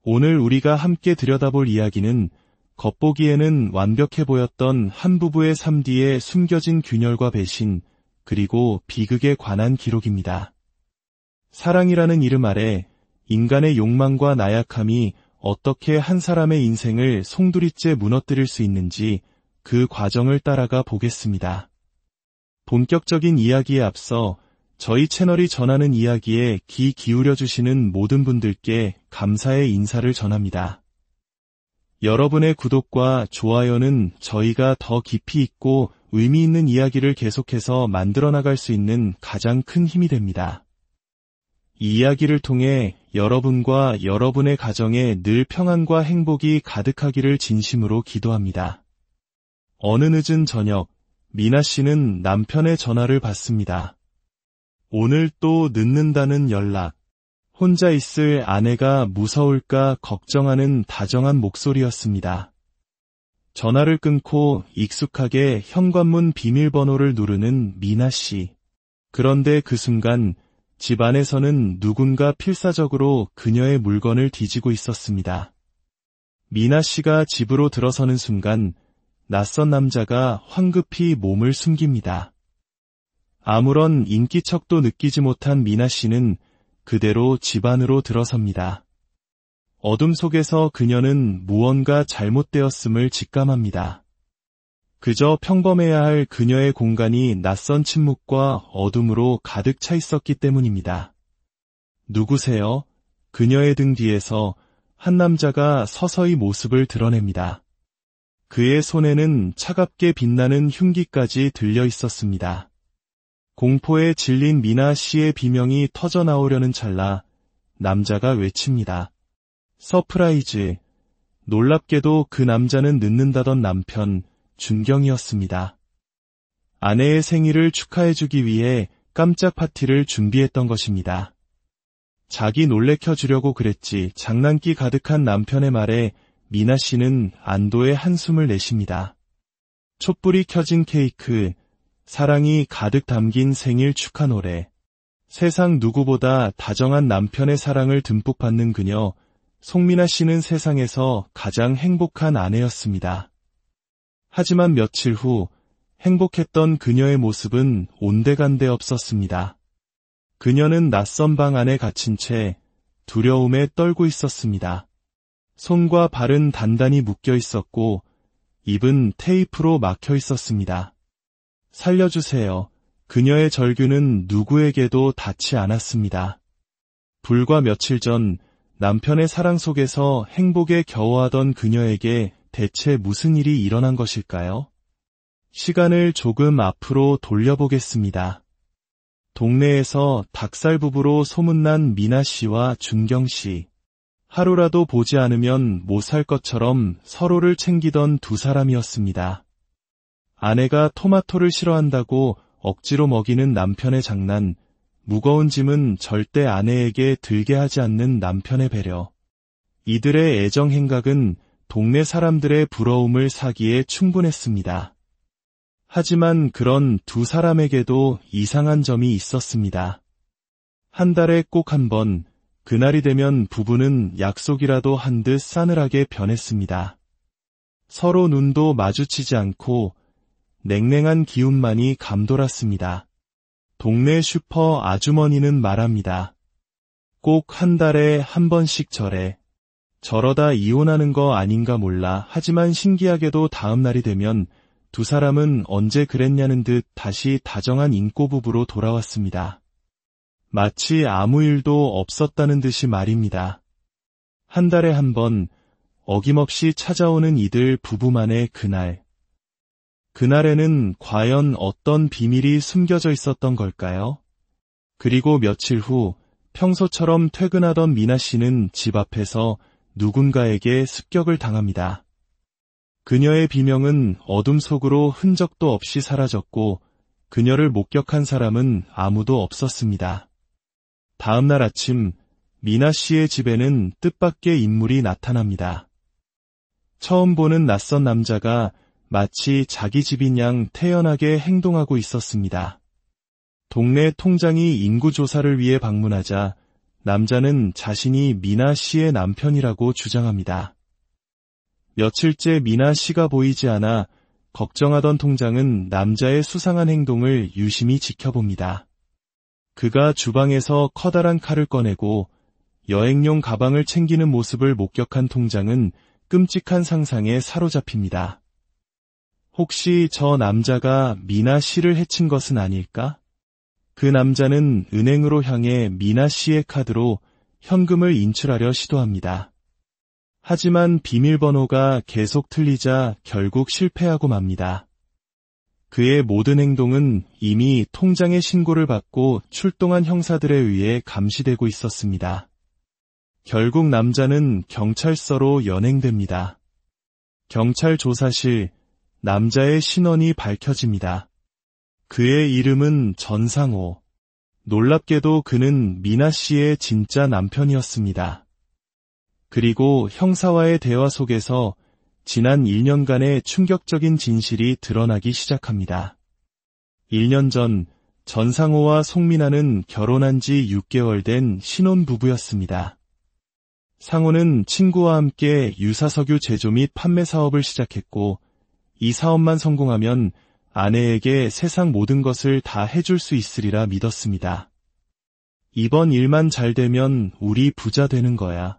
오늘 우리가 함께 들여다볼 이야기는 겉보기에는 완벽해 보였던 한 부부의 삶 뒤에 숨겨진 균열과 배신, 그리고 비극에 관한 기록입니다. 사랑이라는 이름 아래 인간의 욕망과 나약함이 어떻게 한 사람의 인생을 송두리째 무너뜨릴 수 있는지 그 과정을 따라가 보겠습니다. 본격적인 이야기에 앞서 저희 채널이 전하는 이야기에 귀 기울여 주시는 모든 분들께 감사의 인사를 전합니다. 여러분의 구독과 좋아요는 저희가 더 깊이 있고 의미 있는 이야기를 계속해서 만들어 나갈 수 있는 가장 큰 힘이 됩니다. 이 이야기를 통해 여러분과 여러분의 가정에 늘 평안과 행복이 가득하기를 진심으로 기도합니다. 어느 늦은 저녁, 미나 씨는 남편의 전화를 받습니다. 오늘 또 늦는다는 연락. 혼자 있을 아내가 무서울까 걱정하는 다정한 목소리였습니다. 전화를 끊고 익숙하게 현관문 비밀번호를 누르는 미나 씨. 그런데 그 순간 집 안에서는 누군가 필사적으로 그녀의 물건을 뒤지고 있었습니다. 미나 씨가 집으로 들어서는 순간 낯선 남자가 황급히 몸을 숨깁니다. 아무런 인기척도 느끼지 못한 미나 씨는 그대로 집 안으로 들어섭니다. 어둠 속에서 그녀는 무언가 잘못되었음을 직감합니다. 그저 평범해야 할 그녀의 공간이 낯선 침묵과 어둠으로 가득 차 있었기 때문입니다. 누구세요? 그녀의 등 뒤에서 한 남자가 서서히 모습을 드러냅니다. 그의 손에는 차갑게 빛나는 흉기까지 들려 있었습니다. 공포에 질린 미나 씨의 비명이 터져나오려는 찰나 남자가 외칩니다. 서프라이즈. 놀랍게도 그 남자는 늦는다던 남편 준경이었습니다. 아내의 생일을 축하해주기 위해 깜짝 파티를 준비했던 것입니다. 자기 놀래켜주려고 그랬지. 장난기 가득한 남편의 말에 미나 씨는 안도의 한숨을 내쉽니다. 촛불이 켜진 케이크, 사랑이 가득 담긴 생일 축하 노래. 세상 누구보다 다정한 남편의 사랑을 듬뿍 받는 그녀, 송미나 씨는 세상에서 가장 행복한 아내였습니다. 하지만 며칠 후 행복했던 그녀의 모습은 온데간데 없었습니다. 그녀는 낯선 방 안에 갇힌 채 두려움에 떨고 있었습니다. 손과 발은 단단히 묶여 있었고 입은 테이프로 막혀 있었습니다. 살려주세요. 그녀의 절규는 누구에게도 닿지 않았습니다. 불과 며칠 전 남편의 사랑 속에서 행복에 겨워하던 그녀에게 대체 무슨 일이 일어난 것일까요? 시간을 조금 앞으로 돌려보겠습니다. 동네에서 닭살 부부로 소문난 미나 씨와 준경 씨. 하루라도 보지 않으면 못 살 것처럼 서로를 챙기던 두 사람이었습니다. 아내가 토마토를 싫어한다고 억지로 먹이는 남편의 장난, 무거운 짐은 절대 아내에게 들게 하지 않는 남편의 배려. 이들의 애정 행각은 동네 사람들의 부러움을 사기에 충분했습니다. 하지만 그런 두 사람에게도 이상한 점이 있었습니다. 한 달에 꼭 한 번, 그날이 되면 부부는 약속이라도 한 듯 싸늘하게 변했습니다. 서로 눈도 마주치지 않고 냉랭한 기운만이 감돌았습니다. 동네 슈퍼 아주머니는 말합니다. 꼭 한 달에 한 번씩 저래. 저러다 이혼하는 거 아닌가 몰라. 하지만 신기하게도 다음 날이 되면 두 사람은 언제 그랬냐는 듯 다시 다정한 인꼬부부로 돌아왔습니다. 마치 아무 일도 없었다는 듯이 말입니다. 한 달에 한 번 어김없이 찾아오는 이들 부부만의 그날. 그날에는 과연 어떤 비밀이 숨겨져 있었던 걸까요? 그리고 며칠 후 평소처럼 퇴근하던 미나 씨는 집 앞에서 누군가에게 습격을 당합니다. 그녀의 비명은 어둠 속으로 흔적도 없이 사라졌고 그녀를 목격한 사람은 아무도 없었습니다. 다음 날 아침 미나 씨의 집에는 뜻밖의 인물이 나타납니다. 처음 보는 낯선 남자가 마치 자기 집인 양 태연하게 행동하고 있었습니다. 동네 통장이 인구조사를 위해 방문하자 남자는 자신이 미나 씨의 남편이라고 주장합니다. 며칠째 미나 씨가 보이지 않아 걱정하던 통장은 남자의 수상한 행동을 유심히 지켜봅니다. 그가 주방에서 커다란 칼을 꺼내고 여행용 가방을 챙기는 모습을 목격한 통장은 끔찍한 상상에 사로잡힙니다. 혹시 저 남자가 미나 씨를 해친 것은 아닐까? 그 남자는 은행으로 향해 미나 씨의 카드로 현금을 인출하려 시도합니다. 하지만 비밀번호가 계속 틀리자 결국 실패하고 맙니다. 그의 모든 행동은 이미 통장의 신고를 받고 출동한 형사들에 의해 감시되고 있었습니다. 결국 남자는 경찰서로 연행됩니다. 경찰 조사실, 남자의 신원이 밝혀집니다. 그의 이름은 전상호. 놀랍게도 그는 미나 씨의 진짜 남편이었습니다. 그리고 형사와의 대화 속에서 지난 1년간의 충격적인 진실이 드러나기 시작합니다. 1년 전 전상호와 송민아는 결혼한 지 6개월 된 신혼부부였습니다. 상호는 친구와 함께 유사석유 제조 및 판매 사업을 시작했고 이 사업만 성공하면 아내에게 세상 모든 것을 다 해줄 수 있으리라 믿었습니다. 이번 일만 잘 되면 우리 부자 되는 거야.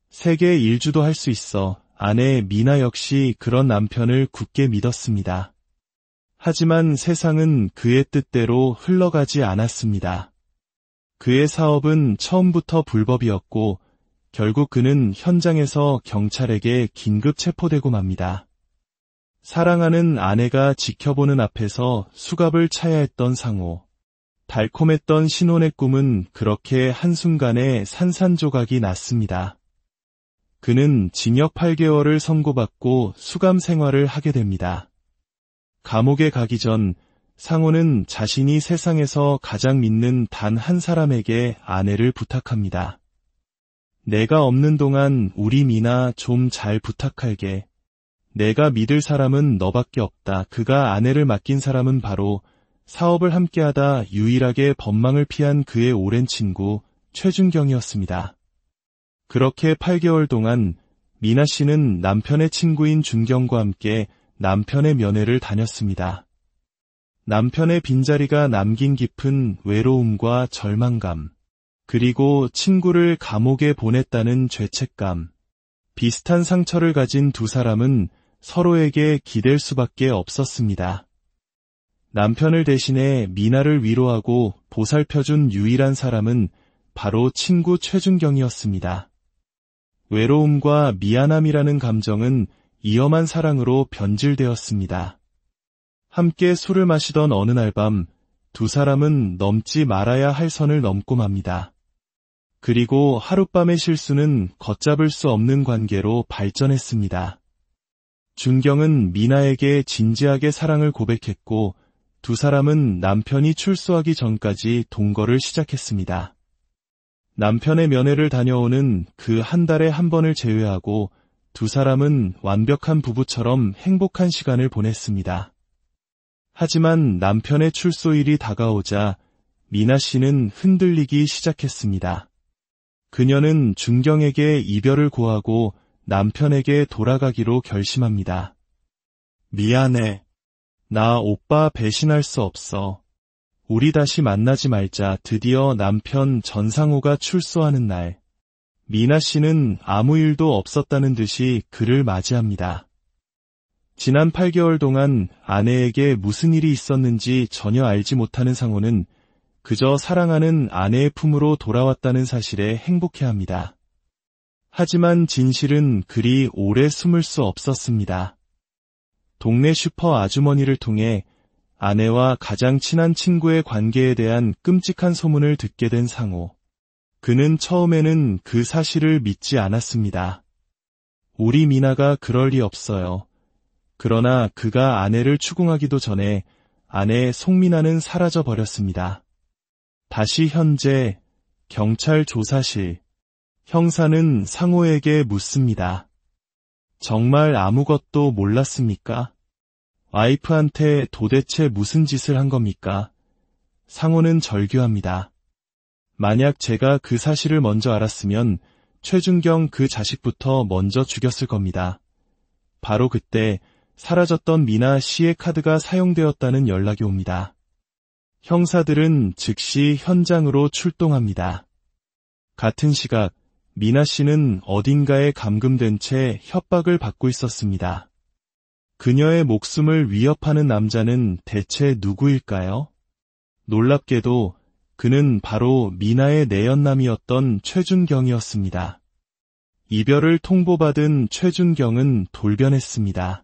세계 일주도 할 수 있어. 아내 미나 역시 그런 남편을 굳게 믿었습니다. 하지만 세상은 그의 뜻대로 흘러가지 않았습니다. 그의 사업은 처음부터 불법이었고 결국 그는 현장에서 경찰에게 긴급 체포되고 맙니다. 사랑하는 아내가 지켜보는 앞에서 수갑을 차야 했던 상호. 달콤했던 신혼의 꿈은 그렇게 한순간에 산산조각이 났습니다. 그는 징역 8개월을 선고받고 수감 생활을 하게 됩니다. 감옥에 가기 전 상호는 자신이 세상에서 가장 믿는 단 한 사람에게 아내를 부탁합니다. 내가 없는 동안 우리 미나 좀 잘 부탁할게. 내가 믿을 사람은 너밖에 없다. 그가 아내를 맡긴 사람은 바로 사업을 함께하다 유일하게 법망을 피한 그의 오랜 친구 최준경이었습니다. 그렇게 8개월 동안 미나 씨는 남편의 친구인 준경과 함께 남편의 면회를 다녔습니다. 남편의 빈자리가 남긴 깊은 외로움과 절망감, 그리고 친구를 감옥에 보냈다는 죄책감, 비슷한 상처를 가진 두 사람은 서로에게 기댈 수밖에 없었습니다. 남편을 대신해 미나를 위로하고 보살펴준 유일한 사람은 바로 친구 최준경이었습니다. 외로움과 미안함이라는 감정은 위험한 사랑으로 변질되었습니다. 함께 술을 마시던 어느 날 밤 두 사람은 넘지 말아야 할 선을 넘고 맙니다. 그리고 하룻밤의 실수는 걷잡을 수 없는 관계로 발전했습니다. 준경은 미나에게 진지하게 사랑을 고백했고 두 사람은 남편이 출소하기 전까지 동거를 시작했습니다. 남편의 면회를 다녀오는 그 한 달에 한 번을 제외하고 두 사람은 완벽한 부부처럼 행복한 시간을 보냈습니다. 하지만 남편의 출소일이 다가오자 미나 씨는 흔들리기 시작했습니다. 그녀는 준경에게 이별을 고하고 남편에게 돌아가기로 결심합니다. 미안해. 나 오빠 배신할 수 없어. 우리 다시 만나지 말자. 드디어 남편 전상호가 출소하는 날, 미나 씨는 아무 일도 없었다는 듯이 그를 맞이합니다. 지난 8개월 동안 아내에게 무슨 일이 있었는지 전혀 알지 못하는 상호는 그저 사랑하는 아내의 품으로 돌아왔다는 사실에 행복해합니다. 하지만 진실은 그리 오래 숨을 수 없었습니다. 동네 슈퍼 아주머니를 통해 아내와 가장 친한 친구의 관계에 대한 끔찍한 소문을 듣게 된 상호. 그는 처음에는 그 사실을 믿지 않았습니다. 우리 미나가 그럴 리 없어요. 그러나 그가 아내를 추궁하기도 전에 아내 송민아는 사라져 버렸습니다. 다시 현재 경찰 조사실. 형사는 상호에게 묻습니다. 정말 아무것도 몰랐습니까? 와이프한테 도대체 무슨 짓을 한 겁니까? 상호는 절규합니다. 만약 제가 그 사실을 먼저 알았으면 최준경 그 자식부터 먼저 죽였을 겁니다. 바로 그때 사라졌던 미나 씨의 카드가 사용되었다는 연락이 옵니다. 형사들은 즉시 현장으로 출동합니다. 같은 시각 미나 씨는 어딘가에 감금된 채 협박을 받고 있었습니다. 그녀의 목숨을 위협하는 남자는 대체 누구일까요? 놀랍게도 그는 바로 미나의 내연남이었던 최준경이었습니다. 이별을 통보받은 최준경은 돌변했습니다.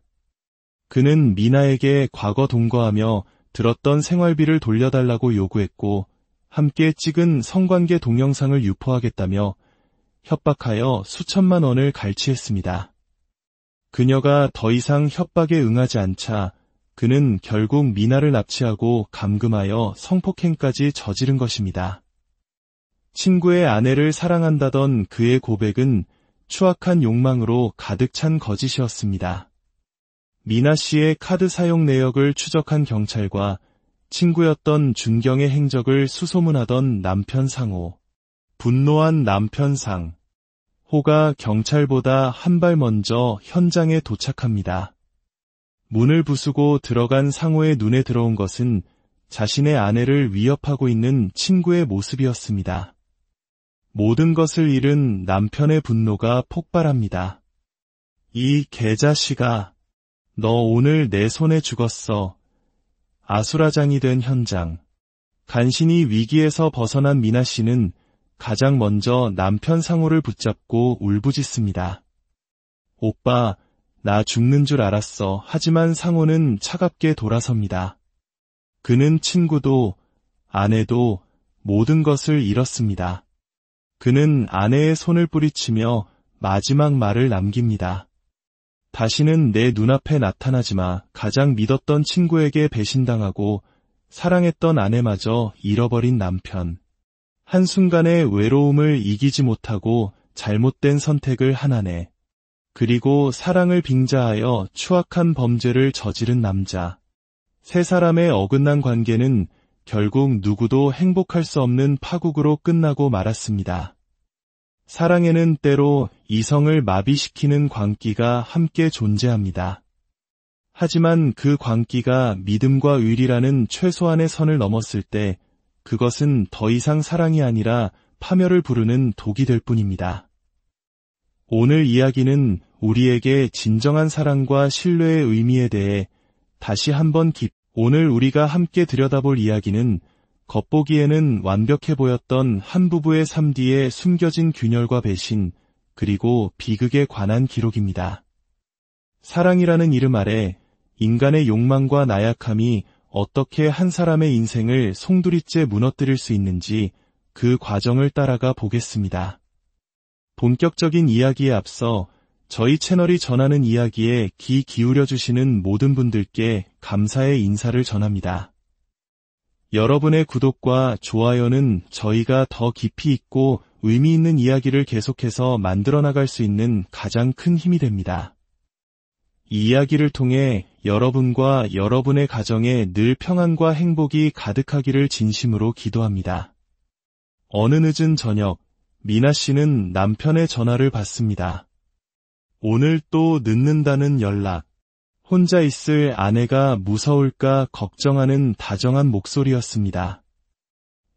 그는 미나에게 과거 동거하며 들었던 생활비를 돌려달라고 요구했고 함께 찍은 성관계 동영상을 유포하겠다며 협박하여 수천만 원을 갈취했습니다. 그녀가 더 이상 협박에 응하지 않자 그는 결국 미나를 납치하고 감금하여 성폭행까지 저지른 것입니다. 친구의 아내를 사랑한다던 그의 고백은 추악한 욕망으로 가득 찬 거짓이었습니다. 미나 씨의 카드 사용 내역을 추적한 경찰과 친구였던 준경의 행적을 수소문하던 남편 상호. 분노한 남편 상. 호가 경찰보다 한 발 먼저 현장에 도착합니다. 문을 부수고 들어간 상호의 눈에 들어온 것은 자신의 아내를 위협하고 있는 친구의 모습이었습니다. 모든 것을 잃은 남편의 분노가 폭발합니다. 이 개자식아, 너 오늘 내 손에 죽었어. 아수라장이 된 현장. 간신히 위기에서 벗어난 미나 씨는 가장 먼저 남편 상호를 붙잡고 울부짖습니다. 오빠, 나 죽는 줄 알았어. 하지만 상호는 차갑게 돌아섭니다. 그는 친구도, 아내도 모든 것을 잃었습니다. 그는 아내의 손을 뿌리치며 마지막 말을 남깁니다. 다시는 내 눈앞에 나타나지 마. 가장 믿었던 친구에게 배신당하고 사랑했던 아내마저 잃어버린 남편. 한순간의 외로움을 이기지 못하고 잘못된 선택을 한 아내. 그리고 사랑을 빙자하여 추악한 범죄를 저지른 남자. 세 사람의 어긋난 관계는 결국 누구도 행복할 수 없는 파국으로 끝나고 말았습니다. 사랑에는 때로 이성을 마비시키는 광기가 함께 존재합니다. 하지만 그 광기가 믿음과 의리라는 최소한의 선을 넘었을 때 그것은 더 이상 사랑이 아니라 파멸을 부르는 독이 될 뿐입니다. 오늘 이야기는 우리에게 진정한 사랑과 신뢰의 의미에 대해 다시 한번 오늘 우리가 함께 들여다볼 이야기는 겉보기에는 완벽해 보였던 한 부부의 삶 뒤에 숨겨진 균열과 배신, 그리고 비극에 관한 기록입니다. 사랑이라는 이름 아래 인간의 욕망과 나약함이 어떻게 한 사람의 인생을 송두리째 무너뜨릴 수 있는지 그 과정을 따라가 보겠습니다. 본격적인 이야기에 앞서 저희 채널이 전하는 이야기에 귀 기울여주시는 모든 분들께 감사의 인사를 전합니다. 여러분의 구독과 좋아요는 저희가 더 깊이 있고 의미 있는 이야기를 계속해서 만들어 나갈 수 있는 가장 큰 힘이 됩니다. 이 이야기를 통해 여러분과 여러분의 가정에 늘 평안과 행복이 가득하기를 진심으로 기도합니다. 어느 늦은 저녁, 미나 씨는 남편의 전화를 받습니다. 오늘 또 늦는다는 연락. 혼자 있을 아내가 무서울까 걱정하는 다정한 목소리였습니다.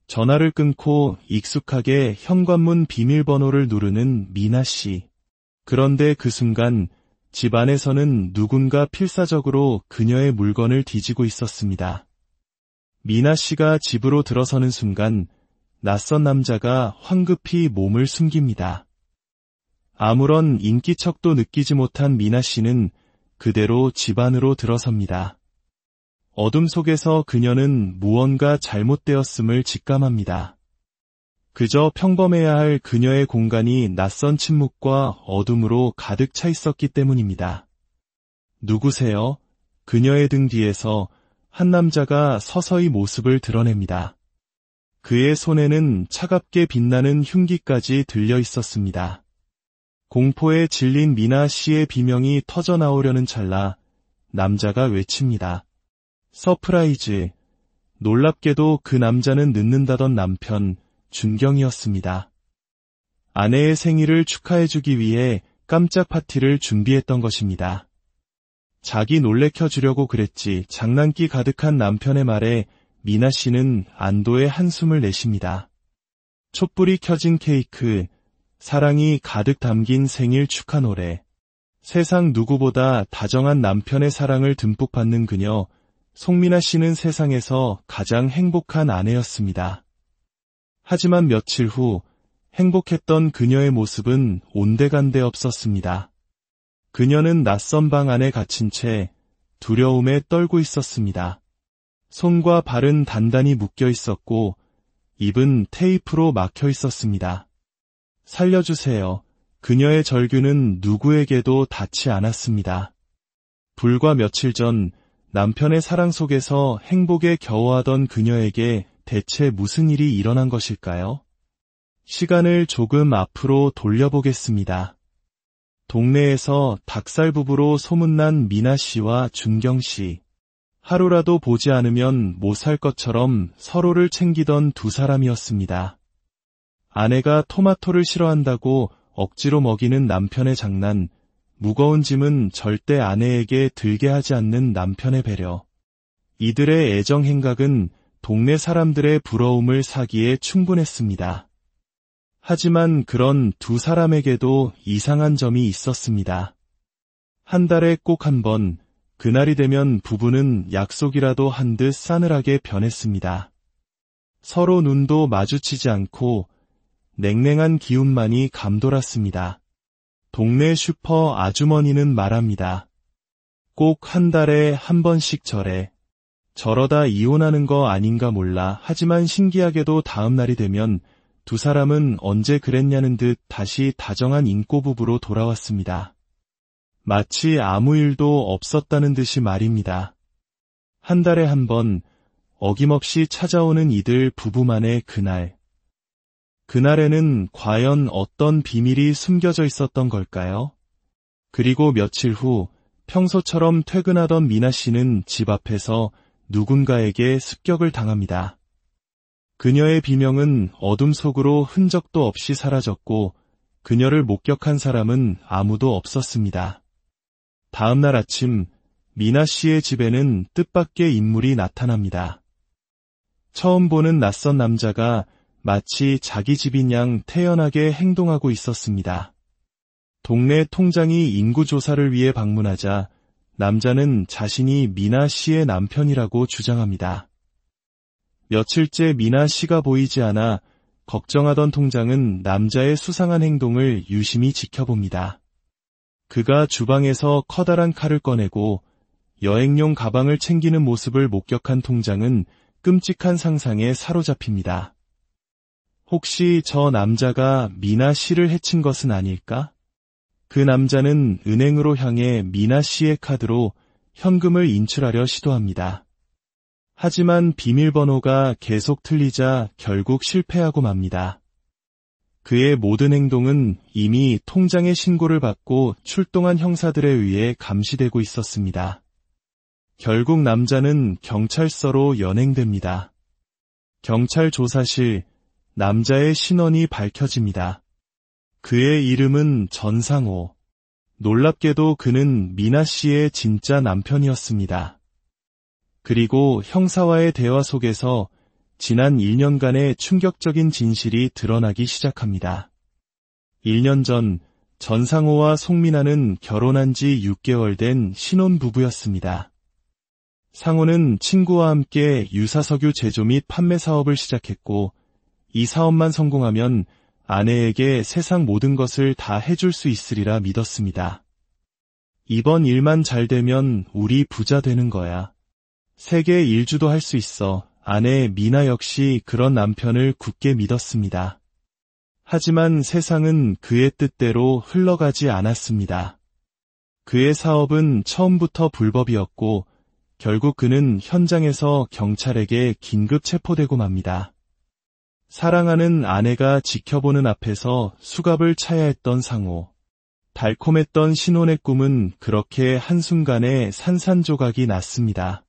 전화를 끊고 익숙하게 현관문 비밀번호를 누르는 미나 씨. 그런데 그 순간 집 안에서는 누군가 필사적으로 그녀의 물건을 뒤지고 있었습니다. 미나 씨가 집으로 들어서는 순간 낯선 남자가 황급히 몸을 숨깁니다. 아무런 인기척도 느끼지 못한 미나 씨는 그대로 집 안으로 들어섭니다. 어둠 속에서 그녀는 무언가 잘못되었음을 직감합니다. 그저 평범해야 할 그녀의 공간이 낯선 침묵과 어둠으로 가득 차 있었기 때문입니다. 누구세요? 그녀의 등 뒤에서 한 남자가 서서히 모습을 드러냅니다. 그의 손에는 차갑게 빛나는 흉기까지 들려 있었습니다. 공포에 질린 미나 씨의 비명이 터져나오려는 찰나 남자가 외칩니다. 서프라이즈. 놀랍게도 그 남자는 늦는다던 남편 준경이었습니다. 아내의 생일을 축하해주기 위해 깜짝 파티를 준비했던 것입니다. 자기 놀래켜 주려고 그랬지 장난기 가득한 남편의 말에 미나 씨는 안도의 한숨을 내쉽니다. 촛불이 켜진 케이크, 사랑이 가득 담긴 생일 축하 노래. 세상 누구보다 다정한 남편의 사랑을 듬뿍 받는 그녀, 송미나 씨는 세상에서 가장 행복한 아내였습니다. 하지만 며칠 후 행복했던 그녀의 모습은 온데간데 없었습니다. 그녀는 낯선 방 안에 갇힌 채 두려움에 떨고 있었습니다. 손과 발은 단단히 묶여 있었고 입은 테이프로 막혀 있었습니다. 살려주세요. 그녀의 절규는 누구에게도 닿지 않았습니다. 불과 며칠 전 남편의 사랑 속에서 행복에 겨워하던 그녀에게 대체 무슨 일이 일어난 것일까요? 시간을 조금 앞으로 돌려보겠습니다. 동네에서 닭살 부부로 소문난 미나 씨와 준경 씨. 하루라도 보지 않으면 못 살 것처럼 서로를 챙기던 두 사람이었습니다. 아내가 토마토를 싫어한다고 억지로 먹이는 남편의 장난, 무거운 짐은 절대 아내에게 들게 하지 않는 남편의 배려. 이들의 애정 행각은 동네 사람들의 부러움을 사기에 충분했습니다. 하지만 그런 두 사람에게도 이상한 점이 있었습니다. 한 달에 꼭 한 번, 그날이 되면 부부는 약속이라도 한 듯 싸늘하게 변했습니다. 서로 눈도 마주치지 않고 냉랭한 기운만이 감돌았습니다. 동네 슈퍼 아주머니는 말합니다. 꼭 한 달에 한 번씩 저래. 저러다 이혼하는 거 아닌가 몰라. 하지만 신기하게도 다음 날이 되면 두 사람은 언제 그랬냐는 듯 다시 다정한 인꼬부부로 돌아왔습니다. 마치 아무 일도 없었다는 듯이 말입니다. 한 달에 한 번 어김없이 찾아오는 이들 부부만의 그날. 그날에는 과연 어떤 비밀이 숨겨져 있었던 걸까요? 그리고 며칠 후 평소처럼 퇴근하던 미나 씨는 집 앞에서 누군가에게 습격을 당합니다. 그녀의 비명은 어둠 속으로 흔적도 없이 사라졌고 그녀를 목격한 사람은 아무도 없었습니다. 다음 날 아침 미나 씨의 집에는 뜻밖의 인물이 나타납니다. 처음 보는 낯선 남자가 마치 자기 집인 양 태연하게 행동하고 있었습니다. 동네 통장이 인구조사를 위해 방문하자 남자는 자신이 미나 씨의 남편이라고 주장합니다. 며칠째 미나 씨가 보이지 않아 걱정하던 통장은 남자의 수상한 행동을 유심히 지켜봅니다. 그가 주방에서 커다란 칼을 꺼내고 여행용 가방을 챙기는 모습을 목격한 통장은 끔찍한 상상에 사로잡힙니다. 혹시 저 남자가 미나 씨를 해친 것은 아닐까? 그 남자는 은행으로 향해 미나 씨의 카드로 현금을 인출하려 시도합니다. 하지만 비밀번호가 계속 틀리자 결국 실패하고 맙니다. 그의 모든 행동은 이미 통장의 신고를 받고 출동한 형사들에 의해 감시되고 있었습니다. 결국 남자는 경찰서로 연행됩니다. 경찰 조사실, 남자의 신원이 밝혀집니다. 그의 이름은 전상호. 놀랍게도 그는 미나 씨의 진짜 남편이었습니다. 그리고 형사와의 대화 속에서 지난 1년간의 충격적인 진실이 드러나기 시작합니다. 1년 전 전상호와 송민아는 결혼한 지 6개월 된 신혼부부였습니다. 상호는 친구와 함께 유사석유 제조 및 판매 사업을 시작했고 이 사업만 성공하면 아내에게 세상 모든 것을 다 해줄 수 있으리라 믿었습니다. 이번 일만 잘 되면 우리 부자 되는 거야. 세계 일주도 할 수 있어. 아내 미나 역시 그런 남편을 굳게 믿었습니다. 하지만 세상은 그의 뜻대로 흘러가지 않았습니다. 그의 사업은 처음부터 불법이었고 결국 그는 현장에서 경찰에게 긴급 체포되고 맙니다. 사랑하는 아내가 지켜보는 앞에서 수갑을 차야 했던 상호. 달콤했던 신혼의 꿈은 그렇게 한순간에 산산조각이 났습니다.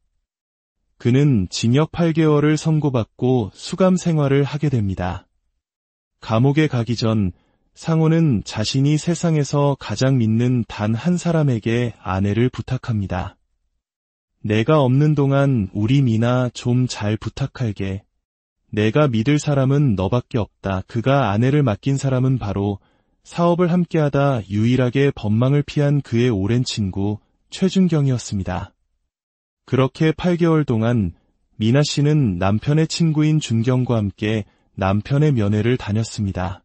그는 징역 8개월을 선고받고 수감 생활을 하게 됩니다. 감옥에 가기 전 상호는 자신이 세상에서 가장 믿는 단 한 사람에게 아내를 부탁합니다. 내가 없는 동안 우리 미나 좀 잘 부탁할게. 내가 믿을 사람은 너밖에 없다. 그가 아내를 맡긴 사람은 바로 사업을 함께하다 유일하게 법망을 피한 그의 오랜 친구 최준경이었습니다. 그렇게 8개월 동안 미나 씨는 남편의 친구인 준경과 함께 남편의 면회를 다녔습니다.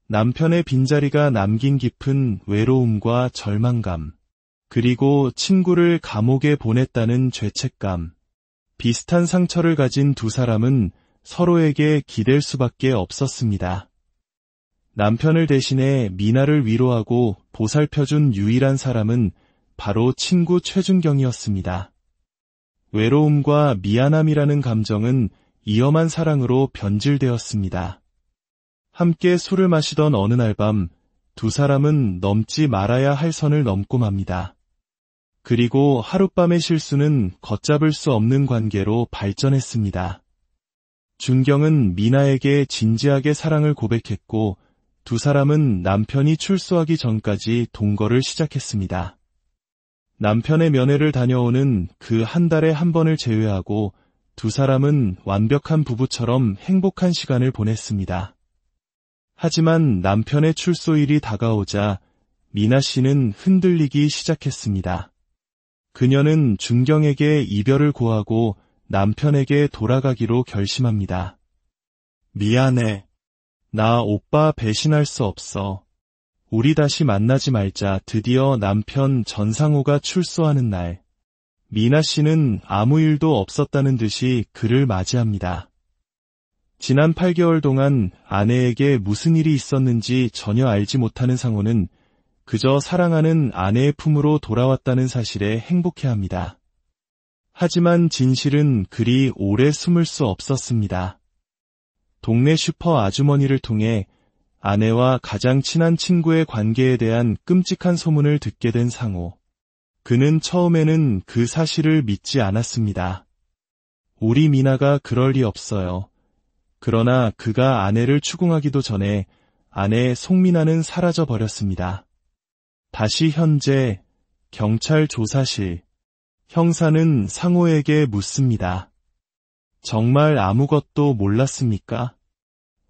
남편의 빈자리가 남긴 깊은 외로움과 절망감, 그리고 친구를 감옥에 보냈다는 죄책감, 비슷한 상처를 가진 두 사람은 서로에게 기댈 수밖에 없었습니다. 남편을 대신해 미나를 위로하고 보살펴준 유일한 사람은 바로 친구 최준경이었습니다. 외로움과 미안함이라는 감정은 위험한 사랑으로 변질되었습니다. 함께 술을 마시던 어느 날 밤 두 사람은 넘지 말아야 할 선을 넘고 맙니다. 그리고 하룻밤의 실수는 걷잡을 수 없는 관계로 발전했습니다. 준경은 미나에게 진지하게 사랑을 고백했고 두 사람은 남편이 출소하기 전까지 동거를 시작했습니다. 남편의 면회를 다녀오는 그 한 달에 한 번을 제외하고 두 사람은 완벽한 부부처럼 행복한 시간을 보냈습니다. 하지만 남편의 출소일이 다가오자 미나 씨는 흔들리기 시작했습니다. 그녀는 준경에게 이별을 고하고 남편에게 돌아가기로 결심합니다. 미안해. 나 오빠 배신할 수 없어. 우리 다시 만나지 말자. 드디어 남편 전상호가 출소하는 날, 미나 씨는 아무 일도 없었다는 듯이 그를 맞이합니다. 지난 8개월 동안 아내에게 무슨 일이 있었는지 전혀 알지 못하는 상호는 그저 사랑하는 아내의 품으로 돌아왔다는 사실에 행복해합니다. 하지만 진실은 그리 오래 숨을 수 없었습니다. 동네 슈퍼 아주머니를 통해 아내와 가장 친한 친구의 관계에 대한 끔찍한 소문을 듣게 된 상호. 그는 처음에는 그 사실을 믿지 않았습니다. 우리 미나가 그럴 리 없어요. 그러나 그가 아내를 추궁하기도 전에 아내 송미나는 사라져 버렸습니다. 다시 현재 경찰 조사실. 형사는 상호에게 묻습니다. 정말 아무것도 몰랐습니까?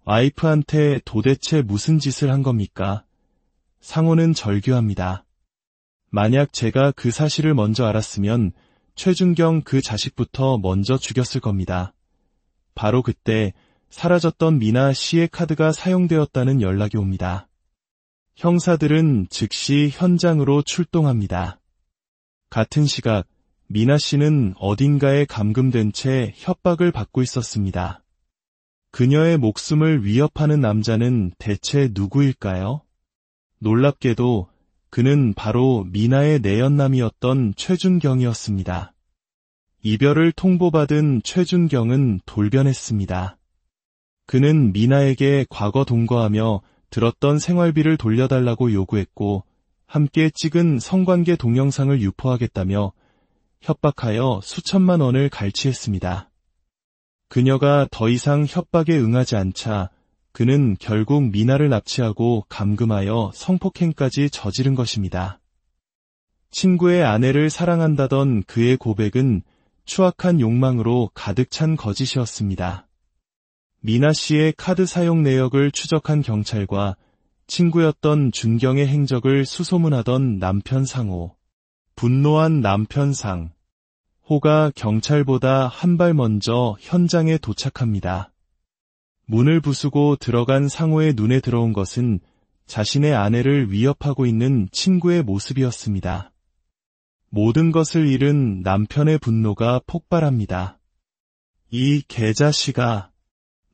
와이프한테 도대체 무슨 짓을 한 겁니까? 상호는 절규합니다. 만약 제가 그 사실을 먼저 알았으면 최준경 그 자식부터 먼저 죽였을 겁니다. 바로 그때 사라졌던 미나 씨의 카드가 사용되었다는 연락이 옵니다. 형사들은 즉시 현장으로 출동합니다. 같은 시각 미나 씨는 어딘가에 감금된 채 협박을 받고 있었습니다. 그녀의 목숨을 위협하는 남자는 대체 누구일까요? 놀랍게도 그는 바로 미나의 내연남이었던 최준경이었습니다. 이별을 통보받은 최준경은 돌변했습니다. 그는 미나에게 과거 동거하며 들었던 생활비를 돌려달라고 요구했고 함께 찍은 성관계 동영상을 유포하겠다며 협박하여 수천만 원을 갈취했습니다. 그녀가 더 이상 협박에 응하지 않자 그는 결국 미나를 납치하고 감금하여 성폭행까지 저지른 것입니다. 친구의 아내를 사랑한다던 그의 고백은 추악한 욕망으로 가득 찬 거짓이었습니다. 미나 씨의 카드 사용 내역을 추적한 경찰과 친구였던 준경의 행적을 수소문하던 남편 상호. 분노한 남편 상. 호가 경찰보다 한 발 먼저 현장에 도착합니다. 문을 부수고 들어간 상호의 눈에 들어온 것은 자신의 아내를 위협하고 있는 친구의 모습이었습니다. 모든 것을 잃은 남편의 분노가 폭발합니다. 이 개자식아,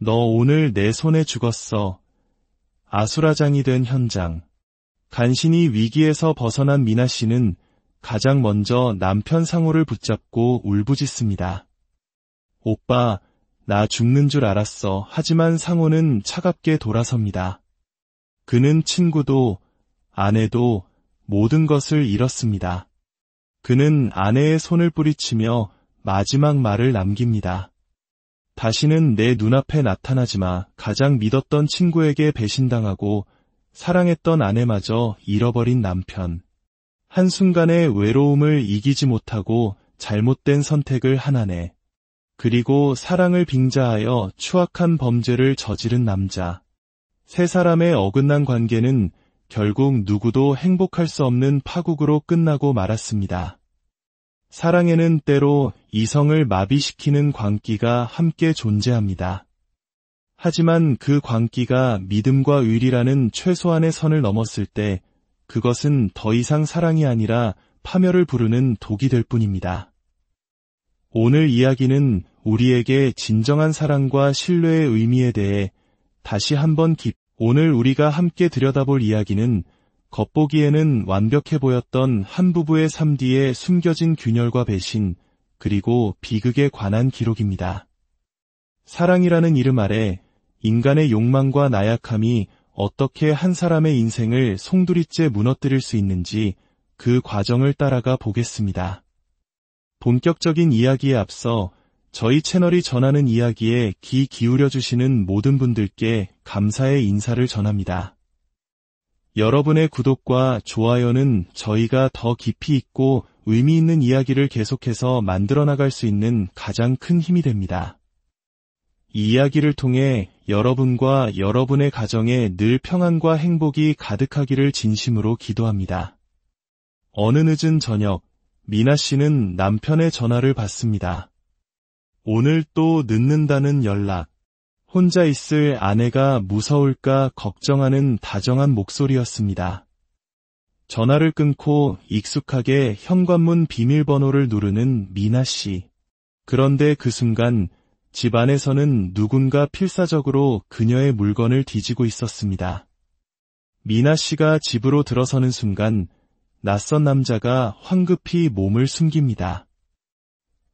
너 오늘 내 손에 죽었어. 아수라장이 된 현장. 간신히 위기에서 벗어난 미나 씨는 가장 먼저 남편 상호를 붙잡고 울부짖습니다. 오빠, 나 죽는 줄 알았어. 하지만 상호는 차갑게 돌아섭니다. 그는 친구도, 아내도 모든 것을 잃었습니다. 그는 아내의 손을 뿌리치며 마지막 말을 남깁니다. 다시는 내 눈앞에 나타나지 마. 가장 믿었던 친구에게 배신당하고 사랑했던 아내마저 잃어버린 남편. 한순간의 외로움을 이기지 못하고 잘못된 선택을 한 아내. 그리고 사랑을 빙자하여 추악한 범죄를 저지른 남자. 세 사람의 어긋난 관계는 결국 누구도 행복할 수 없는 파국으로 끝나고 말았습니다. 사랑에는 때로 이성을 마비시키는 광기가 함께 존재합니다. 하지만 그 광기가 믿음과 의리라는 최소한의 선을 넘었을 때 그것은 더 이상 사랑이 아니라 파멸을 부르는 독이 될 뿐입니다. 오늘 이야기는 우리에게 진정한 사랑과 신뢰의 의미에 대해 다시 한번 오늘 우리가 함께 들여다볼 이야기는 겉보기에는 완벽해 보였던 한 부부의 삶 뒤에 숨겨진 균열과 배신, 그리고 비극에 관한 기록입니다. 사랑이라는 이름 아래 인간의 욕망과 나약함이 어떻게 한 사람의 인생을 송두리째 무너뜨릴 수 있는지 그 과정을 따라가 보겠습니다. 본격적인 이야기에 앞서 저희 채널이 전하는 이야기에 귀 기울여주시는 모든 분들께 감사의 인사를 전합니다. 여러분의 구독과 좋아요는 저희가 더 깊이 있고 의미 있는 이야기를 계속해서 만들어 나갈 수 있는 가장 큰 힘이 됩니다. 이 이야기를 통해 여러분과 여러분의 가정에 늘 평안과 행복이 가득하기를 진심으로 기도합니다. 어느 늦은 저녁, 미나 씨는 남편의 전화를 받습니다. 오늘 또 늦는다는 연락. 혼자 있을 아내가 무서울까 걱정하는 다정한 목소리였습니다. 전화를 끊고 익숙하게 현관문 비밀번호를 누르는 미나 씨. 그런데 그 순간 집 안에서는 누군가 필사적으로 그녀의 물건을 뒤지고 있었습니다. 미나 씨가 집으로 들어서는 순간 낯선 남자가 황급히 몸을 숨깁니다.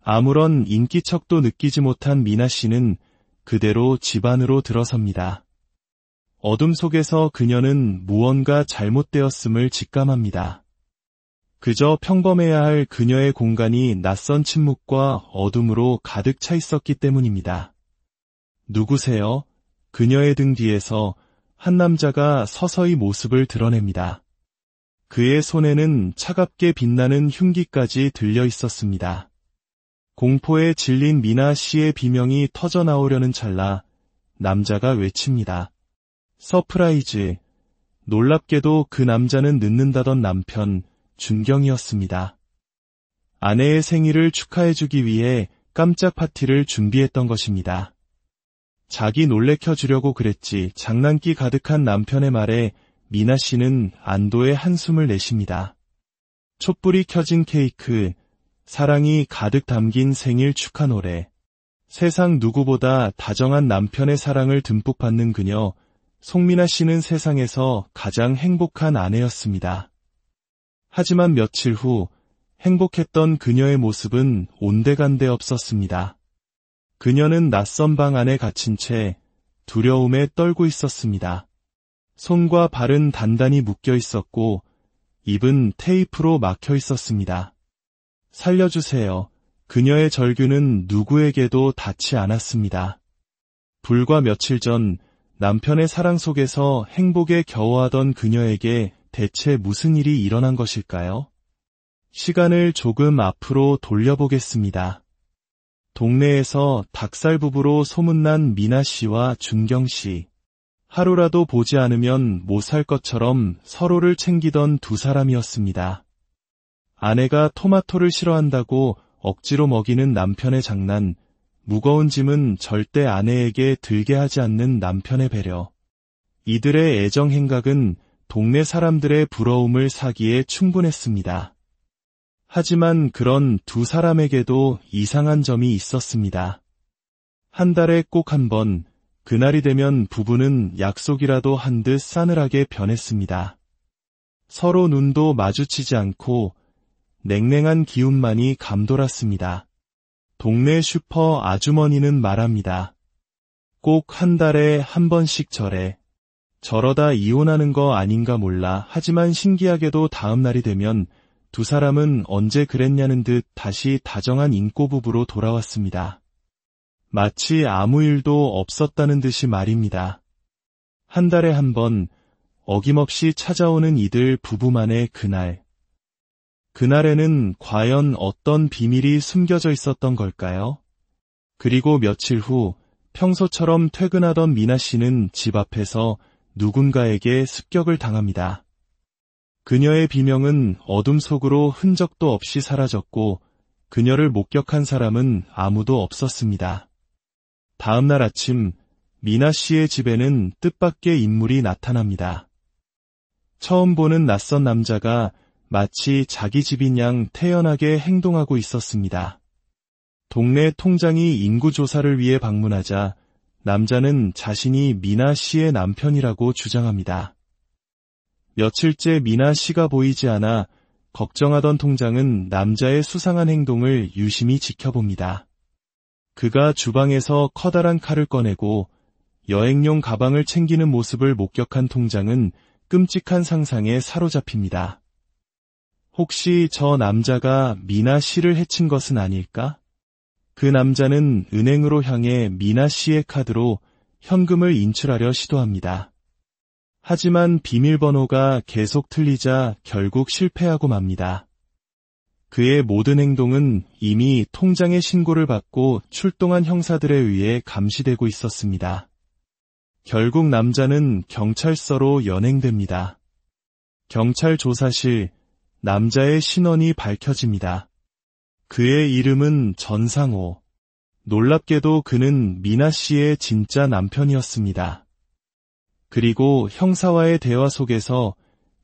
아무런 인기척도 느끼지 못한 미나 씨는 그대로 집 안으로 들어섭니다. 어둠 속에서 그녀는 무언가 잘못되었음을 직감합니다. 그저 평범해야 할 그녀의 공간이 낯선 침묵과 어둠으로 가득 차 있었기 때문입니다. 누구세요? 그녀의 등 뒤에서 한 남자가 서서히 모습을 드러냅니다. 그의 손에는 차갑게 빛나는 흉기까지 들려 있었습니다. 공포에 질린 미나 씨의 비명이 터져나오려는 찰나 남자가 외칩니다. 서프라이즈. 놀랍게도 그 남자는 늦는다던 남편 준경이었습니다. 아내의 생일을 축하해주기 위해 깜짝 파티를 준비했던 것입니다. 자기 놀래켜 주려고 그랬지. 장난기 가득한 남편의 말에 미나 씨는 안도의 한숨을 내쉽니다. 촛불이 켜진 케이크, 사랑이 가득 담긴 생일 축하 노래. 세상 누구보다 다정한 남편의 사랑을 듬뿍 받는 그녀, 송미나 씨는 세상에서 가장 행복한 아내였습니다. 하지만 며칠 후 행복했던 그녀의 모습은 온데간데 없었습니다. 그녀는 낯선 방 안에 갇힌 채 두려움에 떨고 있었습니다. 손과 발은 단단히 묶여 있었고 입은 테이프로 막혀 있었습니다. 살려주세요. 그녀의 절규는 누구에게도 닿지 않았습니다. 불과 며칠 전 남편의 사랑 속에서 행복에 겨워하던 그녀에게 대체 무슨 일이 일어난 것일까요? 시간을 조금 앞으로 돌려보겠습니다. 동네에서 닭살 부부로 소문난 미나 씨와 준경 씨. 하루라도 보지 않으면 못 살 것처럼 서로를 챙기던 두 사람이었습니다. 아내가 토마토를 싫어한다고 억지로 먹이는 남편의 장난, 무거운 짐은 절대 아내에게 들게 하지 않는 남편의 배려. 이들의 애정 행각은 동네 사람들의 부러움을 사기에 충분했습니다. 하지만 그런 두 사람에게도 이상한 점이 있었습니다. 한 달에 꼭 한 번, 그날이 되면 부부는 약속이라도 한 듯 싸늘하게 변했습니다. 서로 눈도 마주치지 않고 냉랭한 기운만이 감돌았습니다. 동네 슈퍼 아주머니는 말합니다. 꼭 한 달에 한 번씩 저래. 저러다 이혼하는 거 아닌가 몰라. 하지만 신기하게도 다음 날이 되면 두 사람은 언제 그랬냐는 듯 다시 다정한 인꼬부부로 돌아왔습니다. 마치 아무 일도 없었다는 듯이 말입니다. 한 달에 한 번 어김없이 찾아오는 이들 부부만의 그날. 그날에는 과연 어떤 비밀이 숨겨져 있었던 걸까요? 그리고 며칠 후 평소처럼 퇴근하던 미나 씨는 집 앞에서 누군가에게 습격을 당합니다. 그녀의 비명은 어둠 속으로 흔적도 없이 사라졌고 그녀를 목격한 사람은 아무도 없었습니다. 다음 날 아침 미나 씨의 집에는 뜻밖의 인물이 나타납니다. 처음 보는 낯선 남자가 마치 자기 집인 양 태연하게 행동하고 있었습니다. 동네 통장이 인구조사를 위해 방문하자 남자는 자신이 미나 씨의 남편이라고 주장합니다. 며칠째 미나 씨가 보이지 않아 걱정하던 통장은 남자의 수상한 행동을 유심히 지켜봅니다. 그가 주방에서 커다란 칼을 꺼내고 여행용 가방을 챙기는 모습을 목격한 통장은 끔찍한 상상에 사로잡힙니다. 혹시 저 남자가 미나 씨를 해친 것은 아닐까? 그 남자는 은행으로 향해 미나 씨의 카드로 현금을 인출하려 시도합니다. 하지만 비밀번호가 계속 틀리자 결국 실패하고 맙니다. 그의 모든 행동은 이미 통장의 신고를 받고 출동한 형사들에 의해 감시되고 있었습니다. 결국 남자는 경찰서로 연행됩니다. 경찰 조사실, 남자의 신원이 밝혀집니다. 그의 이름은 전상호. 놀랍게도 그는 미나 씨의 진짜 남편이었습니다. 그리고 형사와의 대화 속에서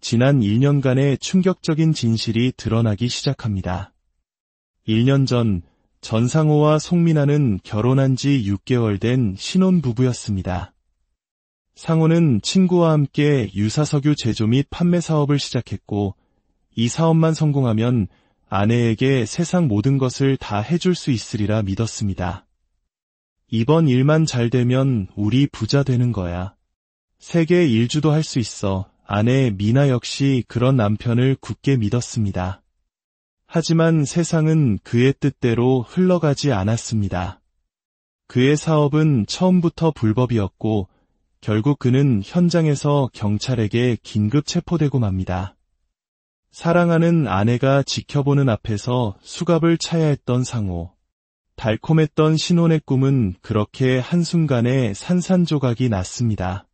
지난 1년간의 충격적인 진실이 드러나기 시작합니다. 1년 전 전상호와 송민아는 결혼한 지 6개월 된 신혼부부였습니다. 상호는 친구와 함께 유사석유 제조 및 판매 사업을 시작했고 이 사업만 성공하면 아내에게 세상 모든 것을 다 해줄 수 있으리라 믿었습니다. 이번 일만 잘 되면 우리 부자 되는 거야. 세계 일주도 할 수 있어. 아내 미나 역시 그런 남편을 굳게 믿었습니다. 하지만 세상은 그의 뜻대로 흘러가지 않았습니다. 그의 사업은 처음부터 불법이었고 결국 그는 현장에서 경찰에게 긴급 체포되고 맙니다. 사랑하는 아내가 지켜보는 앞에서 수갑을 차야 했던 상호. 달콤했던 신혼의 꿈은 그렇게 한순간에 산산조각이 났습니다.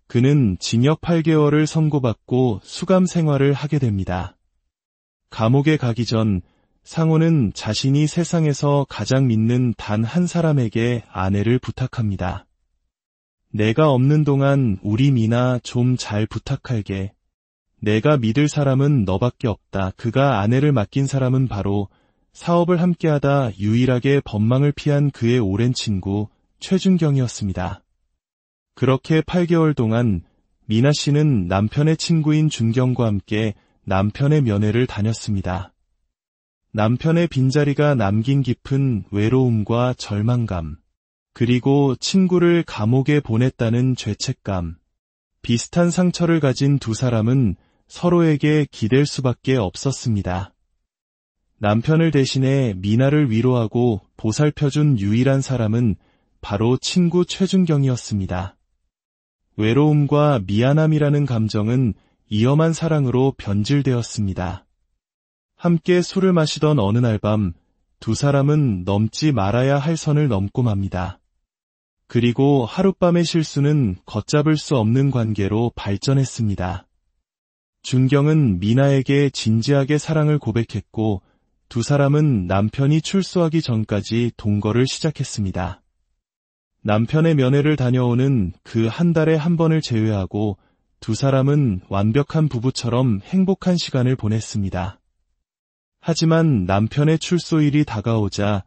그는 징역 8개월을 선고받고 수감 생활을 하게 됩니다. 감옥에 가기 전 상호는 자신이 세상에서 가장 믿는 단 한 사람에게 아내를 부탁합니다. 내가 없는 동안 우리 미나 좀 잘 부탁할게. 내가 믿을 사람은 너밖에 없다. 그가 아내를 맡긴 사람은 바로 사업을 함께하다 유일하게 법망을 피한 그의 오랜 친구 최준경이었습니다. 그렇게 8개월 동안 미나 씨는 남편의 친구인 준경과 함께 남편의 면회를 다녔습니다. 남편의 빈자리가 남긴 깊은 외로움과 절망감, 그리고 친구를 감옥에 보냈다는 죄책감, 비슷한 상처를 가진 두 사람은 서로에게 기댈 수밖에 없었습니다. 남편을 대신해 미나를 위로하고 보살펴준 유일한 사람은 바로 친구 최준경이었습니다. 외로움과 미안함이라는 감정은 이엄한 사랑으로 변질되었습니다. 함께 술을 마시던 어느 날 밤 두 사람은 넘지 말아야 할 선을 넘고 맙니다. 그리고 하룻밤의 실수는 걷잡을 수 없는 관계로 발전했습니다. 준경은 미나에게 진지하게 사랑을 고백했고 두 사람은 남편이 출소하기 전까지 동거를 시작했습니다. 남편의 면회를 다녀오는 그 한 달에 한 번을 제외하고 두 사람은 완벽한 부부처럼 행복한 시간을 보냈습니다. 하지만 남편의 출소일이 다가오자